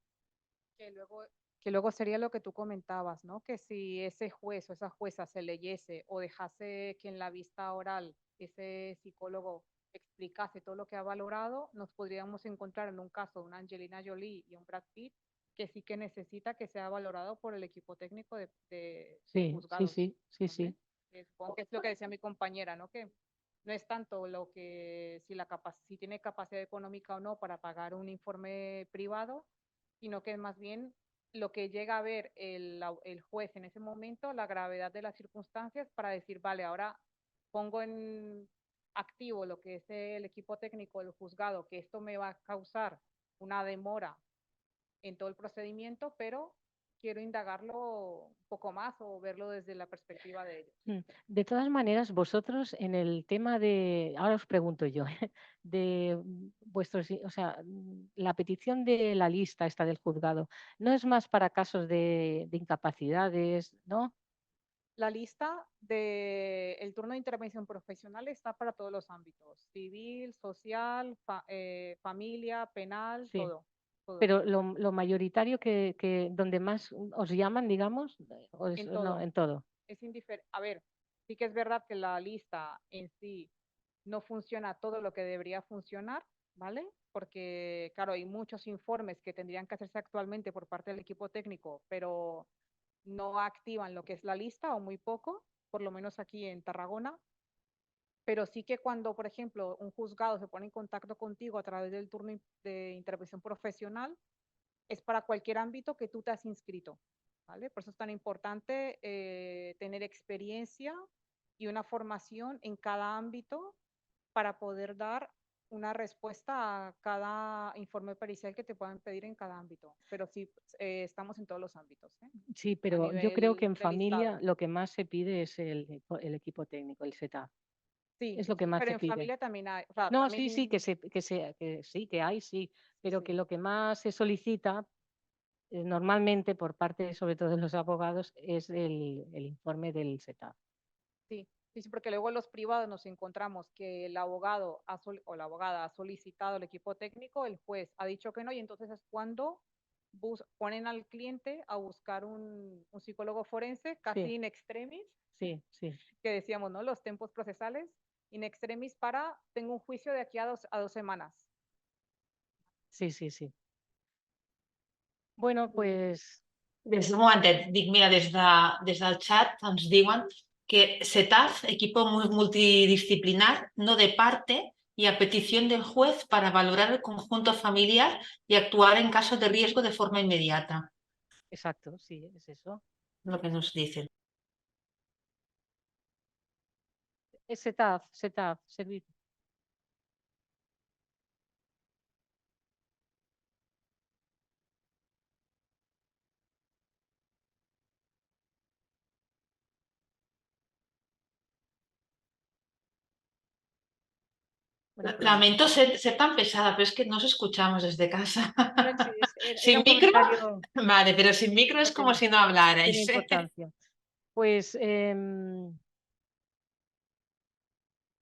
[SPEAKER 6] luego, que luego sería lo que tú comentabas, ¿no? Que si ese juez o esa jueza se leyese o dejase que en la vista oral ese psicólogo explicase todo lo que ha valorado, nos podríamos encontrar en un caso de una Angelina Jolie y un Brad Pitt que sí que necesita que sea valorado por el equipo técnico de
[SPEAKER 2] sí,
[SPEAKER 6] juzgados.
[SPEAKER 2] sí, sí,
[SPEAKER 6] ¿vale?
[SPEAKER 2] sí.
[SPEAKER 6] que supongo que es lo que decía mi compañera, ¿no? Que no es tanto lo que si tiene capacidad económica o no para pagar un informe privado, sino que es más bien lo que llega a ver el juez en ese momento, la gravedad de las circunstancias para decir, vale, ahora pongo en activo lo que es el equipo técnico del juzgado, que esto me va a causar una demora en todo el procedimiento, pero quiero indagarlo un poco más o verlo desde la perspectiva de ellos.
[SPEAKER 2] De todas maneras, vosotros en el tema de, ahora os pregunto yo, de vuestros, o sea, la petición de la lista esta del juzgado, ¿no es más para casos de incapacidades, no? La lista del turno de intervención profesional está para todos los ámbitos, civil, social, familia, penal,
[SPEAKER 7] Sí.
[SPEAKER 2] todo. Pero lo mayoritario que donde más os llaman, digamos, o
[SPEAKER 6] En
[SPEAKER 2] no,
[SPEAKER 6] todo.
[SPEAKER 2] en todo.
[SPEAKER 6] Es indiferente. A ver, sí que es verdad que la lista en sí no funciona todo lo que debería funcionar, ¿vale? Porque, claro, hay muchos informes que tendrían que hacerse actualmente por parte del equipo técnico, pero no activan lo que es la lista o muy poco, por lo menos aquí en Tarragona. Pero sí que cuando, por ejemplo, un juzgado se pone en contacto contigo a través del turno de intervención profesional, es para cualquier ámbito que tú te has inscrito, ¿vale? Por eso es tan importante tener experiencia y una formación en cada ámbito para poder dar una respuesta a cada informe pericial que te puedan pedir en cada ámbito. Pero sí, estamos en todos los ámbitos.
[SPEAKER 2] Sí, pero yo creo que en
[SPEAKER 6] nivel de
[SPEAKER 2] familia
[SPEAKER 6] listado.
[SPEAKER 2] lo que más se pide es el equipo técnico, el setup.
[SPEAKER 6] Sí,
[SPEAKER 2] Es lo que
[SPEAKER 6] sí,
[SPEAKER 2] más
[SPEAKER 6] pero
[SPEAKER 2] se
[SPEAKER 6] en
[SPEAKER 2] pide.
[SPEAKER 6] familia también hay. O sea,
[SPEAKER 2] No,
[SPEAKER 6] también,
[SPEAKER 2] sí, sí, que sí, que hay, sí, pero
[SPEAKER 6] sí.
[SPEAKER 2] que lo que más se solicita normalmente por parte, sobre todo de los abogados, es el informe del setup.
[SPEAKER 6] Sí, sí, sí, porque luego en los privados nos encontramos que el abogado o la abogada ha solicitado el equipo técnico, el juez ha dicho que no, y entonces es cuando ponen al cliente a buscar un psicólogo forense, casi
[SPEAKER 2] Sí.
[SPEAKER 6] in extremis,
[SPEAKER 2] Sí, sí.
[SPEAKER 6] que decíamos, ¿no? Los tiempos procesales, in extremis para, tengo un juicio de aquí a 2 semanas.
[SPEAKER 2] Sí, sí, sí. Bueno, pues
[SPEAKER 1] Un momentet, dic, mira, des del xat ens diuen que CETAF, equipo multidisciplinar, no de parte y a petición del juez para valorar el conjunto familiar y actuar en caso de riesgo de forma inmediata.
[SPEAKER 2] exacto, sí, es eso.
[SPEAKER 1] Lo que nos dicen.
[SPEAKER 2] Es setup, servicio.
[SPEAKER 1] Lamento ser tan pesada, pero es que nos escuchamos desde casa.
[SPEAKER 2] Era
[SPEAKER 1] ¿Sin
[SPEAKER 2] un
[SPEAKER 1] micro?
[SPEAKER 2] comentario
[SPEAKER 1] Vale, pero sin micro es
[SPEAKER 2] no
[SPEAKER 1] como
[SPEAKER 2] tiene-
[SPEAKER 1] si no
[SPEAKER 2] tiene
[SPEAKER 1] hablarais.
[SPEAKER 2] importancia. Pues,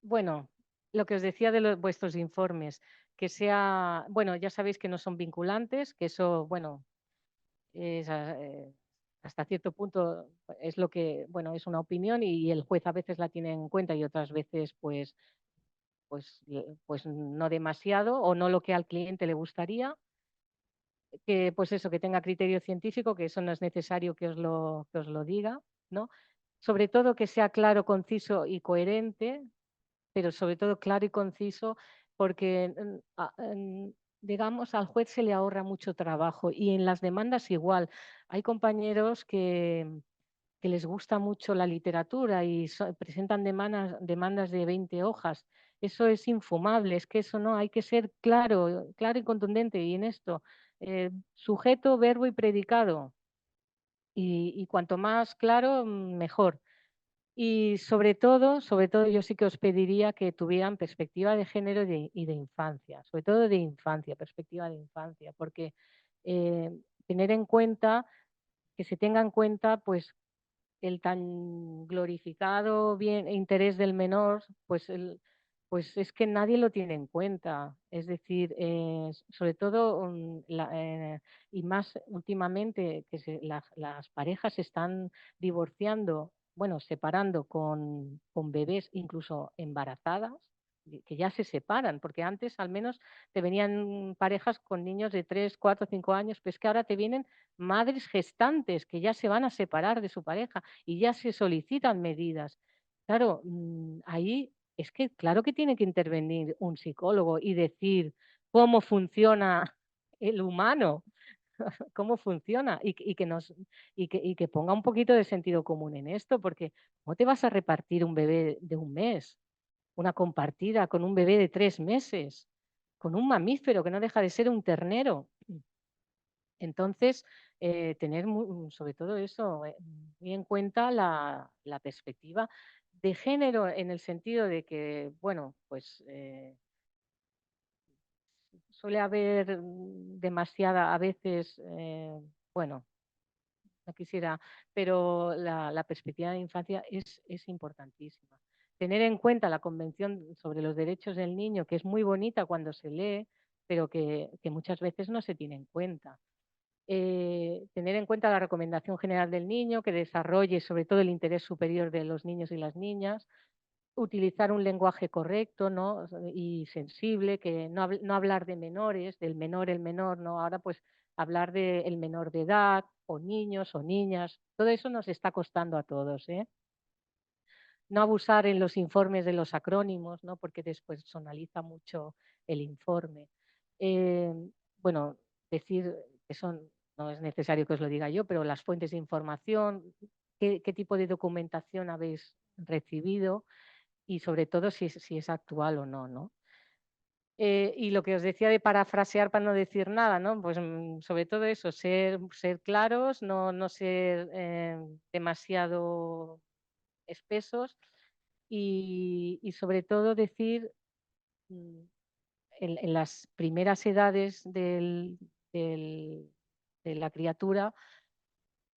[SPEAKER 2] bueno, lo que os decía de vuestros informes, que sea, bueno, ya sabéis que no son vinculantes, que eso, bueno, es, hasta cierto punto es lo que, bueno, es una opinión y el juez a veces la tiene en cuenta y otras veces, pues no demasiado o no lo que al cliente le gustaría. Que pues eso, que tenga criterio científico, que eso no es necesario que os lo diga, ¿no? Sobre todo que sea claro, conciso y coherente, pero sobre todo claro y conciso, porque digamos, al juez se le ahorra mucho trabajo y en las demandas igual. Hay compañeros que les gusta mucho la literatura y presentan demandas de 20 hojas. Eso es infumable, es que eso no, hay que ser claro, claro y contundente. Y en esto, sujeto, verbo y predicado. Y cuanto más claro, mejor. Y sobre todo, yo sí que os pediría que tuvieran perspectiva de género y de infancia, sobre todo de infancia, perspectiva de infancia, porque tener en cuenta, que se tenga en cuenta, pues el tan glorificado interés del menor, pues es que nadie lo tiene en cuenta. Es decir, sobre todo, y más últimamente, que las parejas se están divorciando, bueno, separando con bebés, incluso embarazadas, que ya se separan, porque antes al menos te venían parejas con niños de 3, 4, 5 años, pero es que ahora te vienen madres gestantes que ya se van a separar de su pareja y ya se solicitan medidas. claro, ahí es que claro que tiene que intervenir un psicólogo y decir cómo funciona el humano, cómo funciona y que ponga un poquito de sentido común en esto, porque ¿cómo te vas a repartir un bebé de 1 mes? Una compartida con un bebé de 3 meses, con un mamífero que no deja de ser un ternero. Entonces, tener sobre todo eso, muy en cuenta la perspectiva de género en el sentido de que, bueno, pues suele haber demasiada, a veces, bueno, no quisiera, pero la perspectiva de infancia es importantísima. Tener en cuenta la Convención sobre los Derechos del Niño, que es muy bonita cuando se lee, pero que muchas veces no se tiene en cuenta. Tener en cuenta la Recomendación General del Niño, que desarrolle sobre todo el interés superior de los niños y las niñas, utilizar un lenguaje correcto, ¿no? Y sensible, que no hablar de menores, del menor, el menor, ¿no? Ahora pues hablar del menor de edad, o niños o niñas, todo eso nos está costando a todos, ¿eh? No abusar en los informes de los acrónimos, ¿no? Porque despersonaliza mucho el informe. Eh, bueno, decir que no es necesario que os lo diga yo, pero las fuentes de información, qué tipo de documentación habéis recibido y sobre todo si es actual o no, ¿no? Y lo que os decía de parafrasear para no decir nada, ¿no? Pues sobre todo eso, ser claros, no ser demasiado espesos y sobre todo decir mm, en las primeras edades de la criatura,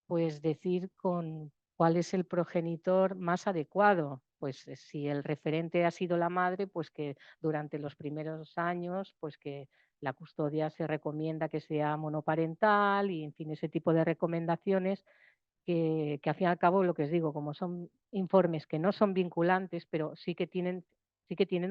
[SPEAKER 2] pues decir con cuál es el progenitor más adecuado. Pues si el referente ha sido la madre, pues que durante los primeros años, pues que la custodia se recomienda que sea monoparental y, en fin, ese tipo de recomendaciones que al fin y al cabo, lo que os digo, como son informes que no son vinculantes, pero sí que tienen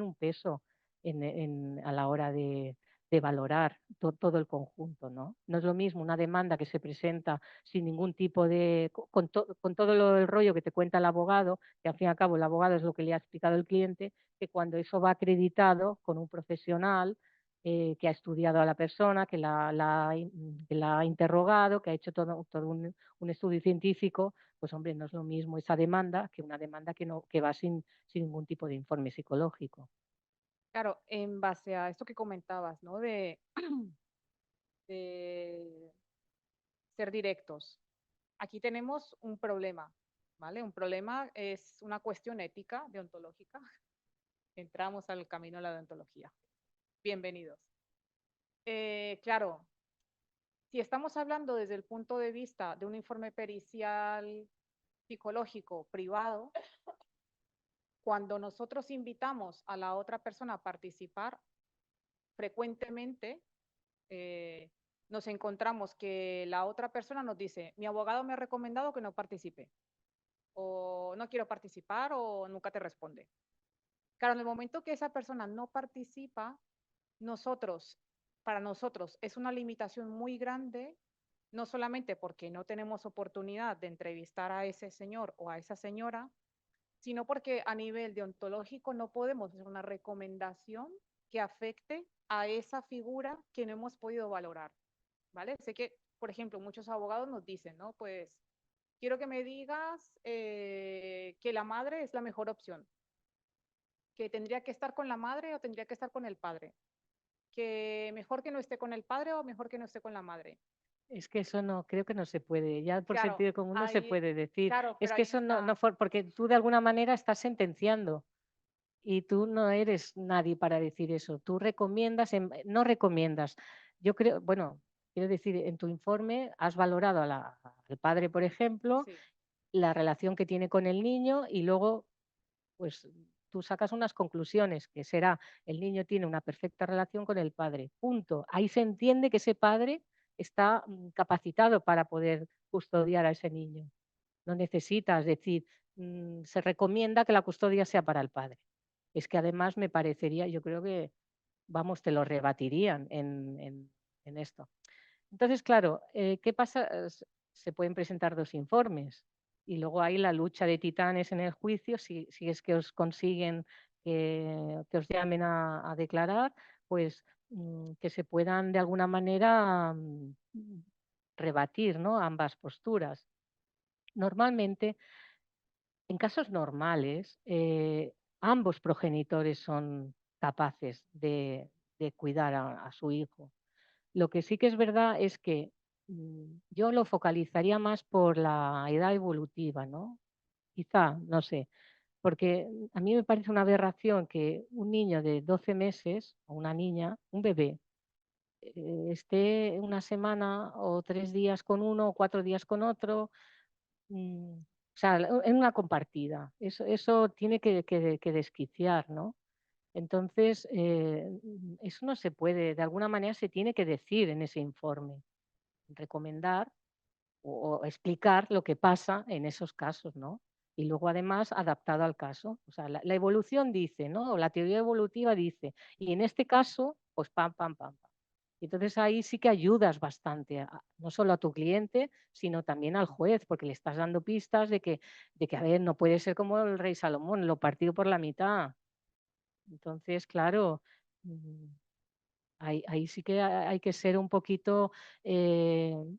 [SPEAKER 2] un peso a la hora de valorar todo el conjunto, ¿no? No es lo mismo una demanda que se presenta sin ningún tipo de, con todo el rollo que te cuenta el abogado, que al fin y al cabo el abogado es lo que le ha explicado el cliente, que cuando eso va acreditado con un profesional que ha estudiado a la persona, que que la ha interrogado, que ha hecho todo un estudio científico, pues hombre, no es lo mismo esa demanda que una demanda que va sin ningún tipo de informe psicológico.
[SPEAKER 6] Claro, en base a esto que comentabas, ¿no? De ser directos. Aquí tenemos un problema, ¿vale? Un problema es una cuestión ética, deontológica. Entramos al camino de la deontología. Bienvenidos. Claro, si estamos hablando desde el punto de vista de un informe pericial psicológico privado, cuando nosotros invitamos a la otra persona a participar, frecuentemente nos encontramos que la otra persona nos dice, mi abogado me ha recomendado que no participe, o no quiero participar, o nunca te responde. Claro, en el momento que esa persona no participa, para nosotros es una limitación muy grande, no solamente porque no tenemos oportunidad de entrevistar a ese señor o a esa señora, sino porque a nivel deontológico no podemos hacer una recomendación que afecte a esa figura que no hemos podido valorar, ¿vale? Sé que, por ejemplo, muchos abogados nos dicen, ¿no? Pues quiero que me digas que la madre es la mejor opción, que tendría que estar con la madre o tendría que estar con el padre, que mejor que no esté con el padre o mejor que no esté con la madre.
[SPEAKER 2] Es que eso no, creo que no se puede, ya por
[SPEAKER 6] Claro,
[SPEAKER 2] sentido común no se
[SPEAKER 6] ahí,
[SPEAKER 2] puede decir.
[SPEAKER 6] claro,
[SPEAKER 2] Es
[SPEAKER 6] pero
[SPEAKER 2] que
[SPEAKER 6] ahí
[SPEAKER 2] eso no,
[SPEAKER 6] está.
[SPEAKER 2] porque tú de alguna manera estás sentenciando y tú no eres nadie para decir eso. Tú recomiendas, no recomiendas. Yo creo, bueno, quiero decir, en tu informe has valorado al padre, por ejemplo,
[SPEAKER 6] Sí.
[SPEAKER 2] la relación que tiene con el niño y luego, pues tú sacas unas conclusiones, que será, el niño tiene una perfecta relación con el padre, punto. Ahí se entiende que ese padre está capacitado para poder custodiar a ese niño. No necesitas decir, se recomienda que la custodia sea para el padre. Es que además me parecería, yo creo que, vamos, te lo rebatirían en esto. Entonces, claro, ¿qué pasa? Se pueden presentar 2 informes. Y luego hay la lucha de titanes en el juicio, si es que os consiguen que os llamen a declarar, pues que se puedan de alguna manera rebatir, ¿no? Ambas posturas. Normalmente, en casos normales, ambos progenitores son capaces de cuidar a su hijo. Lo que sí que es verdad es que yo lo focalizaría más por la edad evolutiva, ¿no? Quizá, no sé, porque a mí me parece una aberración que un niño de 12 meses o una niña, un bebé, esté una semana o 3 días con uno o 4 días con otro, o sea, en una compartida. Eso tiene que desquiciar, ¿no? Entonces, eso no se puede, de alguna manera se tiene que decir en ese informe, recomendar o explicar lo que pasa en esos casos, ¿no? Y luego además adaptado al caso. O sea, la evolución dice, ¿no? O la teoría evolutiva dice, y en este caso, pues pam, pam, pam, pam. Entonces ahí sí que ayudas bastante, no solo a tu cliente, sino también al juez, porque le estás dando pistas de que, a ver, no puede ser como el rey Salomón, lo partió por la mitad. Entonces, claro, mm, ahí sí que hay que ser un poquito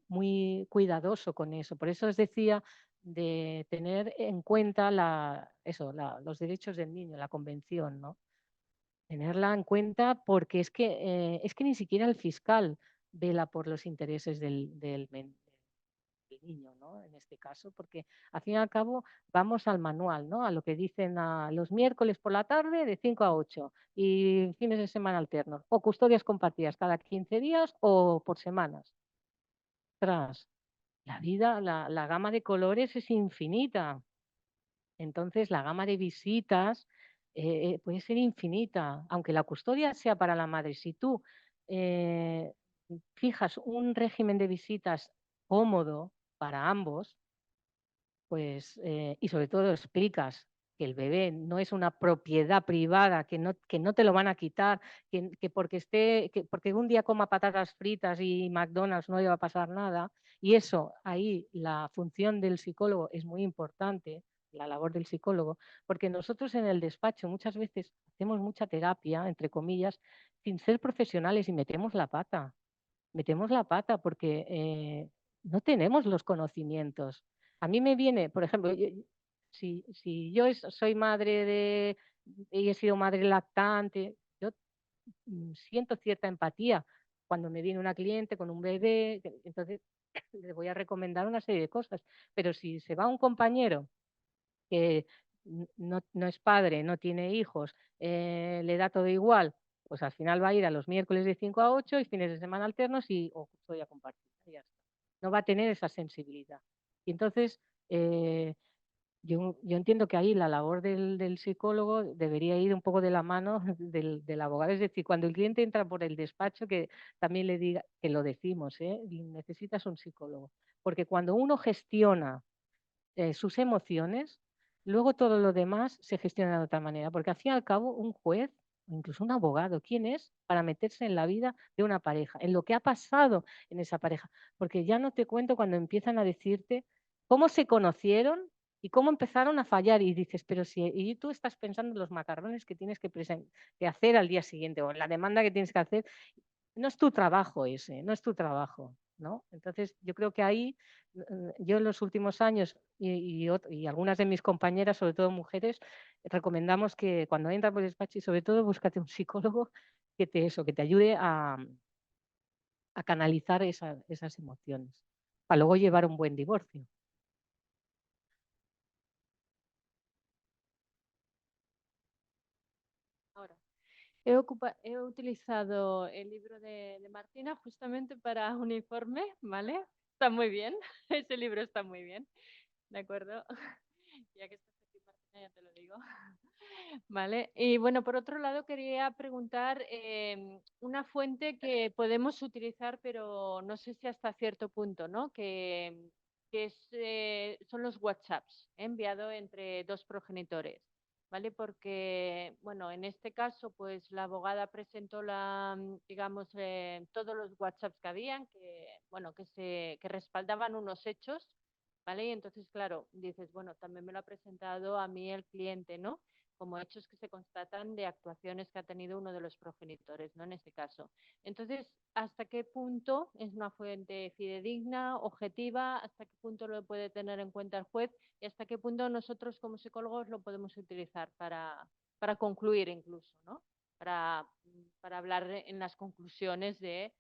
[SPEAKER 2] muy cuidadoso con eso. Por eso os decía de tener en cuenta los derechos del niño, la convención, ¿no? Tenerla en cuenta porque es que ni siquiera el fiscal vela por los intereses del niño, ¿no? En este caso, porque al fin y al cabo vamos al manual, ¿no? A lo que dicen los miércoles por la tarde de 5 a 8 y fines de semana alternos, o custodias compartidas cada 15 días o por semanas. Tras la vida, la gama de colores es infinita. Entonces, la gama de visitas puede ser infinita, aunque la custodia sea para la madre. Si tú eh, fijas un régimen de visitas cómodo para ambos, pues, y sobre todo explicas que el bebé no es una propiedad privada, que no te lo van a quitar, que porque un día coma patatas fritas y McDonald's no le va a pasar nada. Y eso, ahí la función del psicólogo es muy importante, la labor del psicólogo, porque nosotros en el despacho muchas veces hacemos mucha terapia, entre comillas, sin ser profesionales y metemos la pata porque no tenemos los conocimientos. A mí me viene, por ejemplo, si yo soy madre y he sido madre lactante, yo siento cierta empatía cuando me viene una cliente con un bebé, entonces le voy a recomendar una serie de cosas. Pero si se va un compañero que no es padre, no tiene hijos, le da todo igual, pues al final va a ir a los miércoles de 5 a 8 y fines de semana alternos o custodia compartida. Ya está. No va a tener esa sensibilidad. Y entonces, yo entiendo que ahí la labor del psicólogo debería ir un poco de la mano del abogado. Es decir, cuando el cliente entra por el despacho, que también le diga, que lo decimos, necesitas un psicólogo. Porque cuando uno gestiona sus emociones, luego todo lo demás se gestiona de otra manera, porque al fin y al cabo un juez o incluso un abogado, ¿quién es para meterse en la vida de una pareja, en lo que ha pasado en esa pareja? Porque ya no te cuento cuando empiezan a decirte cómo se conocieron y cómo empezaron a fallar y dices, pero si y tú estás pensando en los macarrones que tienes que hacer al día siguiente o en la demanda que tienes que hacer, no es tu trabajo ese, no es tu trabajo, ¿no? Entonces, yo creo que ahí, yo en los últimos años y algunas de mis compañeras, sobre todo mujeres, recomendamos que cuando entras por el despacho y sobre todo búscate un psicólogo que te ayude a canalizar esas emociones, para luego llevar un buen divorcio.
[SPEAKER 7] Ahora, he utilizado el libro de Martina justamente para un informe, ¿vale? Está muy bien, ese libro está muy bien, ¿de acuerdo? Ya que estás aquí, Martina, ya te lo digo. Vale, y bueno, por otro lado quería preguntar una fuente que podemos utilizar, pero no sé si hasta cierto punto, ¿no? Son los WhatsApps enviados entre dos progenitores, ¿vale? Porque, bueno, en este caso, pues la abogada presentó digamos, todos los WhatsApps que habían, bueno, que respaldaban unos hechos ¿vale? Y entonces, claro, dices, bueno, también me lo ha presentado a mí el cliente, ¿no? Como hechos que se constatan de actuaciones que ha tenido uno de los progenitores, ¿no? En este caso. Entonces, ¿hasta qué punto es una fuente fidedigna, objetiva? ¿Hasta qué punto lo puede tener en cuenta el juez? ¿Y hasta qué punto nosotros como psicólogos lo podemos utilizar para concluir incluso, ¿no? Para hablar en las conclusiones de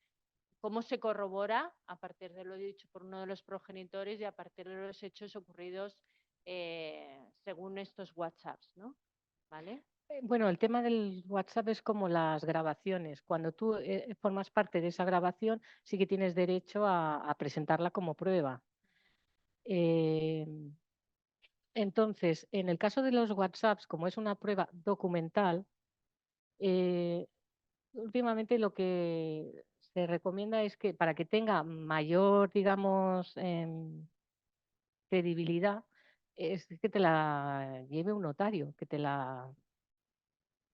[SPEAKER 7] cómo se corrobora a partir de lo dicho por uno de los progenitores y a partir de los hechos ocurridos según estos WhatsApps, ¿no? ¿Vale?
[SPEAKER 2] Bueno, el tema del WhatsApp es como las grabaciones. Cuando tú formas parte de esa grabación, sí que tienes derecho a presentarla como prueba. Eh, entonces, en el caso de los WhatsApps, como es una prueba documental, eh, últimamente lo que se recomienda es que para que tenga mayor, digamos, credibilidad, es que te la lleve un notario, que te la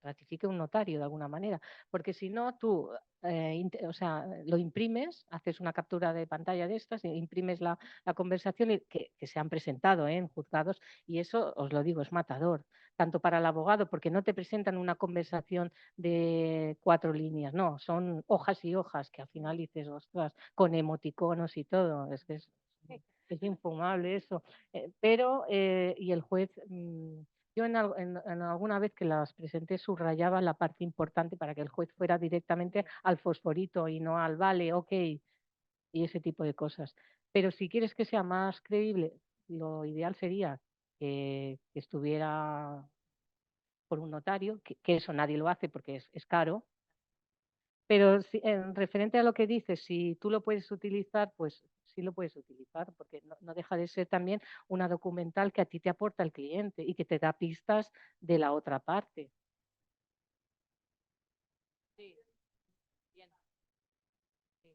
[SPEAKER 2] ratifique un notario de alguna manera, porque si no, tú, o sea, lo imprimes, haces una captura de pantalla de estas, imprimes la conversación que se han presentado en juzgados y eso, os lo digo, es matador, tanto para el abogado, porque no te presentan una conversación de 4 líneas, no, son hojas y hojas que al final dices, ostras, con emoticonos y todo, es que es infumable eso, y el juez... yo en alguna vez que las presenté subrayaba la parte importante para que el juez fuera directamente al fosforito y no al vale, ok, y ese tipo de cosas. Pero si quieres que sea más creíble, lo ideal sería que estuviera por un notario, que eso nadie lo hace porque es caro. Pero en referente a lo que dices, si tú lo puedes utilizar, pues sí lo puedes utilizar, porque no deja de ser también una documental que a ti te aporta el cliente y que te da pistas de la otra parte.
[SPEAKER 7] Sí, bien. Sí.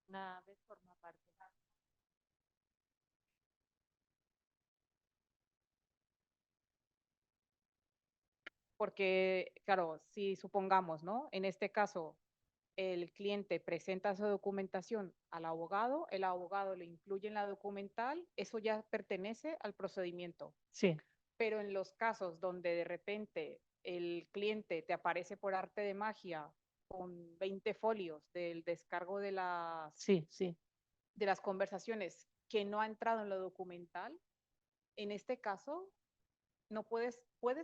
[SPEAKER 7] Una vez forma parte.
[SPEAKER 6] Porque, claro, si supongamos, ¿no? En este caso, el cliente presenta su documentación al abogado, el abogado le incluye en la documental, eso ya pertenece al procedimiento.
[SPEAKER 2] Sí,
[SPEAKER 6] Pero en los casos donde de repente el cliente te aparece por arte de magia con 20 folios del descargo
[SPEAKER 2] sí, sí.
[SPEAKER 6] de las conversaciones que no ha entrado en lo documental, en este caso, no puedes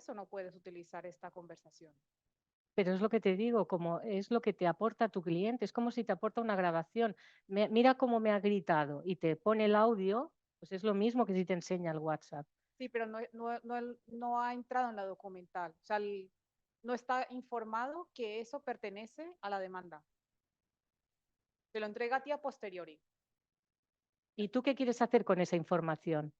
[SPEAKER 6] o no puedes utilizar esta conversación.
[SPEAKER 2] Pero es lo que te digo, como es lo que te aporta tu cliente, es como si te aporta una grabación. Mira cómo me ha gritado y te pone el audio, pues es lo mismo que si te enseña el WhatsApp.
[SPEAKER 6] Sí, pero no ha entrado en la documental. O sea, no está informado que eso pertenece a la demanda. Te lo entrega a ti a posteriori.
[SPEAKER 2] ¿Y tú qué quieres hacer con esa información?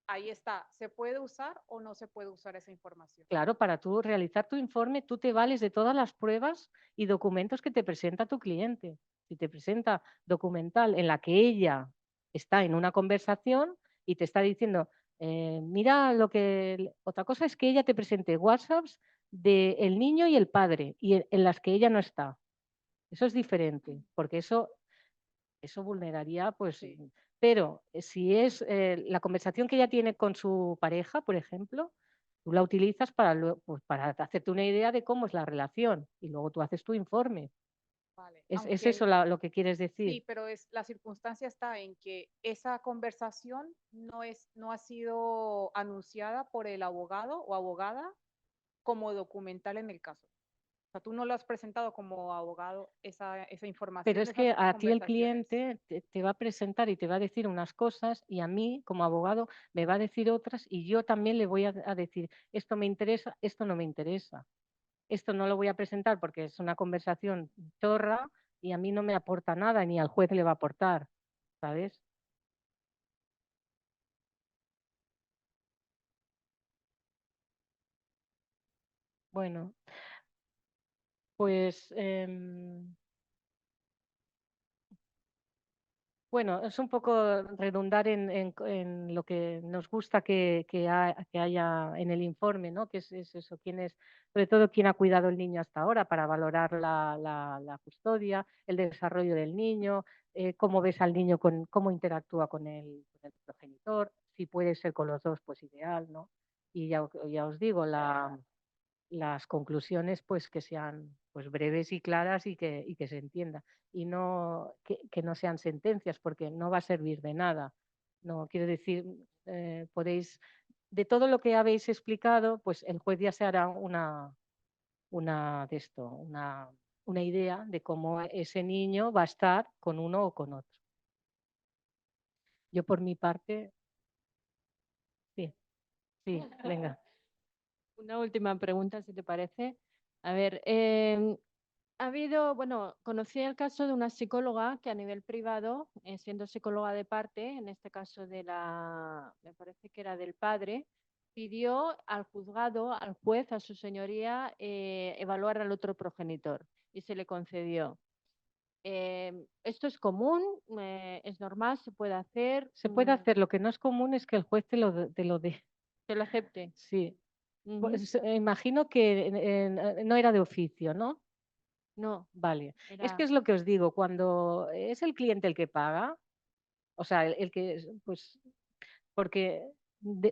[SPEAKER 6] Ahí está. ¿Se puede usar o no se puede usar esa información?
[SPEAKER 2] Claro, para tú realizar tu informe, tú te vales de todas las pruebas y documentos que te presenta tu cliente. Si te presenta documental en la que ella está en una conversación y te está diciendo, mira lo que... Otra cosa es que ella te presente WhatsApps del niño y el padre y en las que ella no está. Eso es diferente, porque eso vulneraría, pues,
[SPEAKER 6] Sí.
[SPEAKER 2] pero si es la conversación que ella tiene con su pareja, por ejemplo, tú la utilizas pues, para hacerte una idea de cómo es la relación y luego tú haces tu informe.
[SPEAKER 6] Vale.
[SPEAKER 2] ¿Es eso lo que quieres decir?
[SPEAKER 6] Sí, pero la circunstancia está en que esa conversación no ha sido anunciada por el abogado o abogada como documental en el caso. O sea, tú no lo has presentado como abogado esa
[SPEAKER 2] Pero
[SPEAKER 6] información,
[SPEAKER 2] es
[SPEAKER 6] esas
[SPEAKER 2] que a ti el
[SPEAKER 6] conversaciones.
[SPEAKER 2] cliente te va a presentar y te va a decir unas cosas y a mí como abogado me va a decir otras y yo también le voy a decir, esto me interesa, esto no me interesa. Esto no lo voy a presentar porque es una conversación chorra y a mí no me aporta nada, ni al juez le va a aportar, ¿sabes? Bueno, pues Bueno, es un poco redundar en lo que nos gusta que haya en el informe, ¿no? Que es eso, sobre todo quién ha cuidado el niño hasta ahora para valorar la custodia, el desarrollo del niño, cómo ves al niño, cómo interactúa con el progenitor, si puede ser con los dos, pues ideal, ¿no? Y ya os digo, las conclusiones pues que sean pues breves y claras y que se entienda y no que no sean sentencias porque no va a servir de nada. No quiero decir, podéis, de todo lo que habéis explicado, pues el juez ya se hará una idea de cómo ese niño va a estar con uno o con otro. Yo por mi parte, sí, venga.
[SPEAKER 7] Una última pregunta, si te parece. A ver, ha habido, bueno, conocí el caso de una psicóloga que a nivel privado, siendo psicóloga de parte, en este caso me parece que era del padre, pidió al juzgado, al juez, a su señoría, evaluar al otro progenitor y se le concedió. ¿Esto es común? ¿Es normal? ¿Se puede hacer?
[SPEAKER 2] Se puede hacer, lo que no es común es que el juez te lo dé.
[SPEAKER 7] ¿Se lo acepte?
[SPEAKER 2] Sí.
[SPEAKER 7] Ujú.
[SPEAKER 2] Pues, imagino que no era de oficio, ¿no?
[SPEAKER 7] No,
[SPEAKER 2] Vale. Es
[SPEAKER 7] era...
[SPEAKER 2] que es lo que os digo, cuando es el cliente el que paga, o sea, el que, pues, porque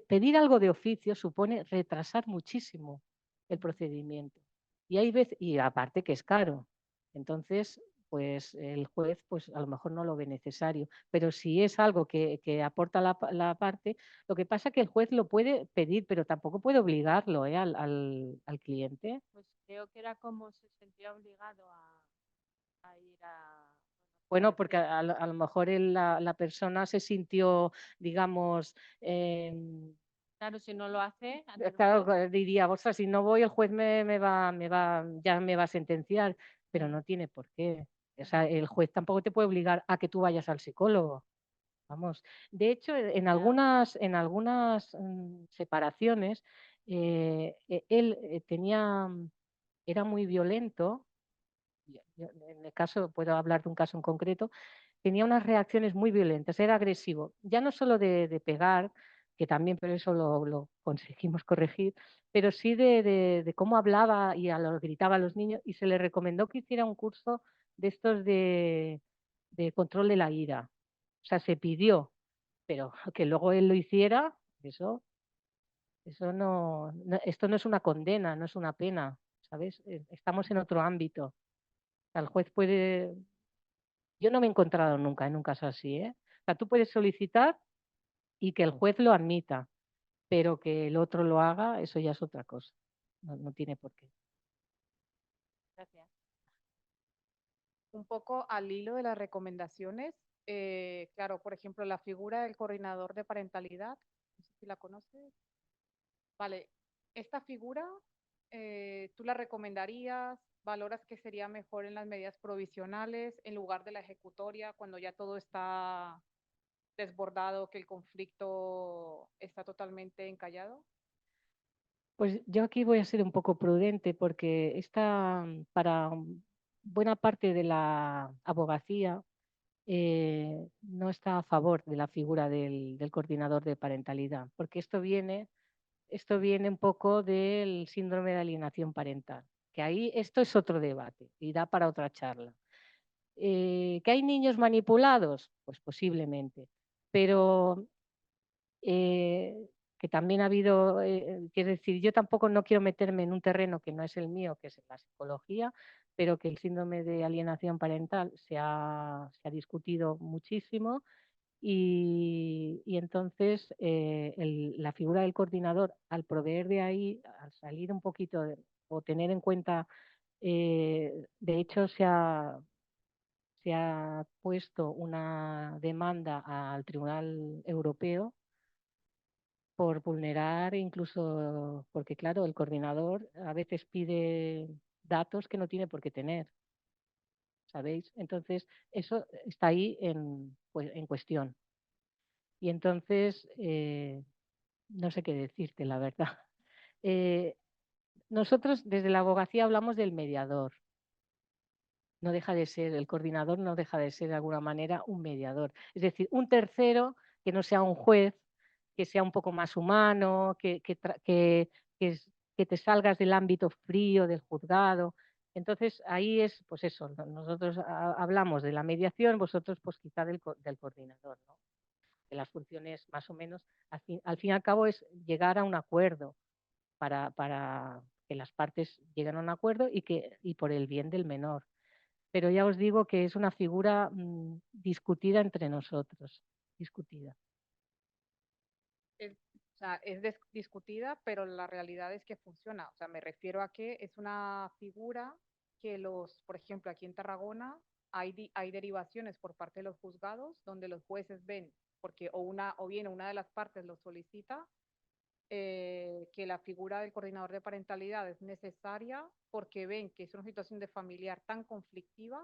[SPEAKER 2] pedir algo de oficio supone retrasar muchísimo el procedimiento. Y hay veces, y aparte que es caro. Entonces, pues el juez pues a lo mejor no lo ve necesario. Pero si es algo que aporta la parte, lo que pasa es que el juez lo puede pedir, pero tampoco puede obligarlo al cliente.
[SPEAKER 7] Pues creo que era como se sentía obligado a ir a...
[SPEAKER 2] Bueno, porque a lo mejor la persona se sintió, digamos,
[SPEAKER 7] Claro, si no lo hace, ante el
[SPEAKER 2] claro,
[SPEAKER 7] juez,
[SPEAKER 2] diría, ostras, si no voy, el juez ya me va a sentenciar, pero
[SPEAKER 7] mm,
[SPEAKER 2] no tiene por qué. O sea, el juez tampoco te puede obligar a que tú vayas al psicólogo. Vamos. De hecho, en algunas separaciones, él era muy violento. En el caso, puedo hablar de un caso en concreto, tenía unas reacciones muy violentas, era agresivo, ya no solo de pegar, que también, pero eso lo conseguimos corregir, pero sí de cómo hablaba y gritaba a los niños y se le recomendó que hiciera un curso de estos de control de la ira. O sea, se pidió, pero que luego él lo hiciera, eso esto no es una condena, no es una pena, ¿sabes? Estamos en otro ámbito. O sea, el juez puede. Yo no me he encontrado nunca en un caso así, ¿eh? O sea, tú puedes solicitar y que el juez lo admita, pero que el otro lo haga, eso ya es otra cosa. No tiene por qué.
[SPEAKER 7] gracias.
[SPEAKER 6] Un poco al hilo de las recomendaciones, claro, por ejemplo, la figura del coordinador de parentalidad, no sé si la conoces. Vale, esta figura, ¿tú la recomendarías? ¿Valoras que sería mejor en las medidas provisionales en lugar de la ejecutoria cuando ya todo está desbordado, que el conflicto está totalmente encallado?
[SPEAKER 2] Pues yo aquí voy a ser un poco prudente porque para buena parte de la abogacía no está a favor de la figura del coordinador de parentalidad, porque esto viene un poco del síndrome de alienación parental, que ahí esto es otro debate y da para otra charla. ¿Que hay niños manipulados? Pues posiblemente, pero que también ha habido, quiero decir, yo tampoco no quiero meterme en un terreno que no es el mío, que es la psicología, pero que el síndrome de alienación parental se ha discutido muchísimo y entonces la figura del coordinador, al proveer de ahí, al salir un poquito o tener en cuenta, de hecho se ha puesto una demanda al Tribunal Europeo por vulnerar incluso, porque claro, el coordinador a veces pide datos que no tiene por qué tener, ¿sabéis? Entonces, eso está ahí pues, en cuestión. Y entonces, no sé qué decirte, la verdad. Nosotros desde la abogacía hablamos del mediador. no deja de ser, el coordinador no deja de ser de alguna manera un mediador. Es decir, un tercero que no sea un juez, que sea un poco más humano, que te salgas del ámbito frío del juzgado. Entonces, ahí es, pues eso, nosotros hablamos de la mediación, vosotros pues quizá del coordinador, ¿no? De las funciones más o menos, al fin y al cabo es llegar a un acuerdo para que las partes lleguen a un acuerdo y por el bien del menor. Pero ya os digo que es una figura discutida entre nosotros, discutida.
[SPEAKER 6] O sea, es discutida, pero la realidad es que funciona. O sea, me refiero a que es una figura que por ejemplo, aquí en Tarragona hay derivaciones por parte de los juzgados donde los jueces ven, porque o bien una de las partes lo solicita, que la figura del coordinador de parentalidad es necesaria porque ven que es una situación de familiar tan conflictiva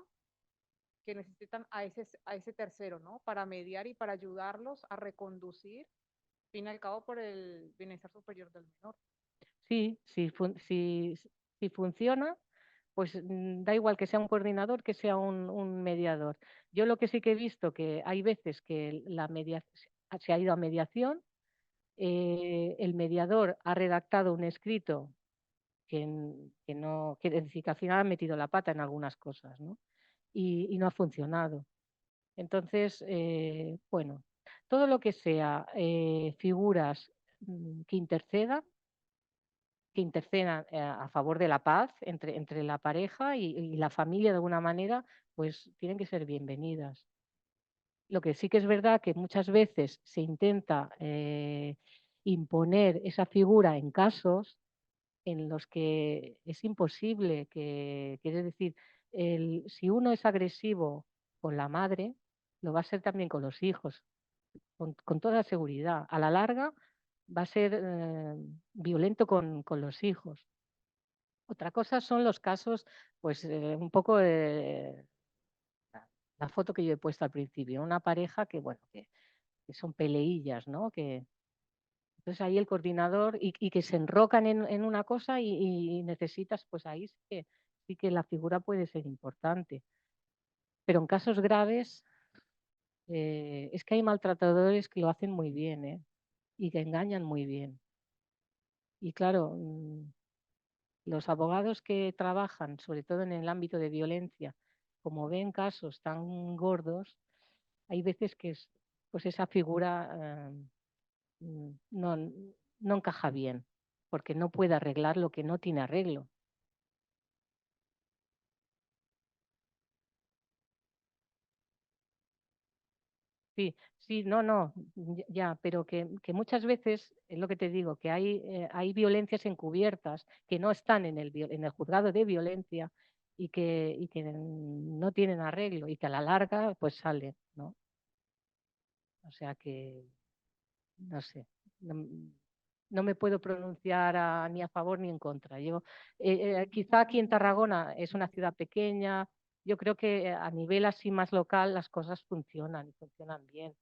[SPEAKER 6] que necesitan a ese tercero, ¿no? Para mediar y para ayudarlos a reconducir, al fin y al cabo, por el bienestar superior del menor.
[SPEAKER 2] Sí, si funciona, pues da igual que sea un coordinador, que sea un mediador. Yo lo que sí que he visto que hay veces que se ha ido a mediación, el mediador ha redactado un escrito que no, quiere decir que al final ha metido la pata en algunas cosas, ¿no? Y no ha funcionado. Entonces, bueno, todo lo que sea figuras que intercedan a favor de la paz entre la pareja y la familia de alguna manera, pues tienen que ser bienvenidas. Lo que sí que es verdad que muchas veces se intenta imponer esa figura en casos en los que es imposible, quiere decir, si uno es agresivo con la madre, lo va a ser también con los hijos, con toda seguridad. A la larga va a ser violento con los hijos. Otra cosa son los casos, pues un poco la foto que yo he puesto al principio, una pareja que, bueno, que son peleillas, ¿no? Entonces ahí el coordinador y que se enrocan en una cosa y necesitas, pues ahí sí que la figura puede ser importante. Pero en casos graves es que hay maltratadores que lo hacen muy bien, ¿eh? Y que engañan muy bien. Y claro, los abogados que trabajan, sobre todo en el ámbito de violencia, como ven casos tan gordos, hay veces que pues esa figura no encaja bien, porque no puede arreglar lo que no tiene arreglo. Sí, no, ya, pero que muchas veces, es lo que te digo, que hay violencias encubiertas que no están en el juzgado de violencia y que no tienen arreglo y que a la larga pues salen, ¿no? O sea que, no sé, no me puedo pronunciar ni a favor ni en contra. Quizá aquí en Tarragona es una ciudad pequeña, yo creo que a nivel así más local las cosas funcionan y funcionan bien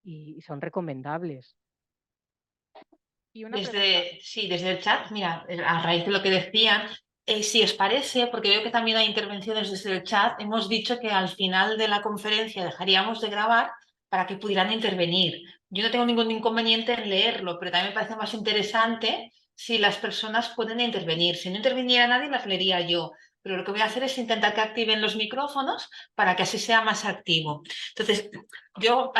[SPEAKER 2] y son recomendables.
[SPEAKER 6] Y una pregunta.
[SPEAKER 1] Desde el chat, mira, a raíz de lo que decían, si os parece, porque veo que también hay intervenciones desde el chat, hemos dicho que al final de la conferencia dejaríamos de grabar para que pudieran intervenir. Yo no tengo ningún inconveniente en leerlo, pero también me parece más interesante si las personas pueden intervenir. Si no interviniera nadie, las leería yo. Pero lo que voy a hacer es intentar que activen los micrófonos para que así sea más activo. Entonces, jo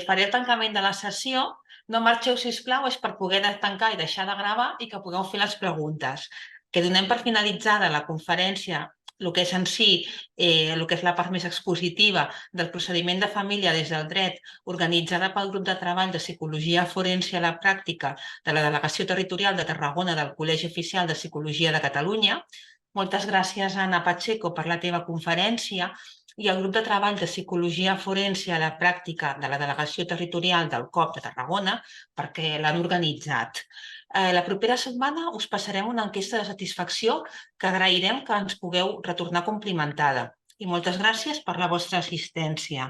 [SPEAKER 1] faré el tancament de la sessió. No marxeu, sisplau, és per poder tancar i deixar de gravar i que pugueu fer les preguntes. Que donem per finalitzada la conferència, el que és en si, el que és la part més expositiva del procediment de família des del dret, organitzada pel grup de treball de Psicologia Forense a la Pràctica de la Delegació Territorial de Tarragona del Col·legi Oficial de Psicologia de Catalunya. Moltes gràcies, Anna Pacheco, per la teva conferència i el grup de treball de Psicologia Forense a la Pràctica de la Delegació Territorial del COP de Tarragona perquè l'han organitzat. La propera setmana us passarem una enquesta de satisfacció que agrairem que ens pugueu retornar complimentada. I moltes gràcies per la vostra assistència.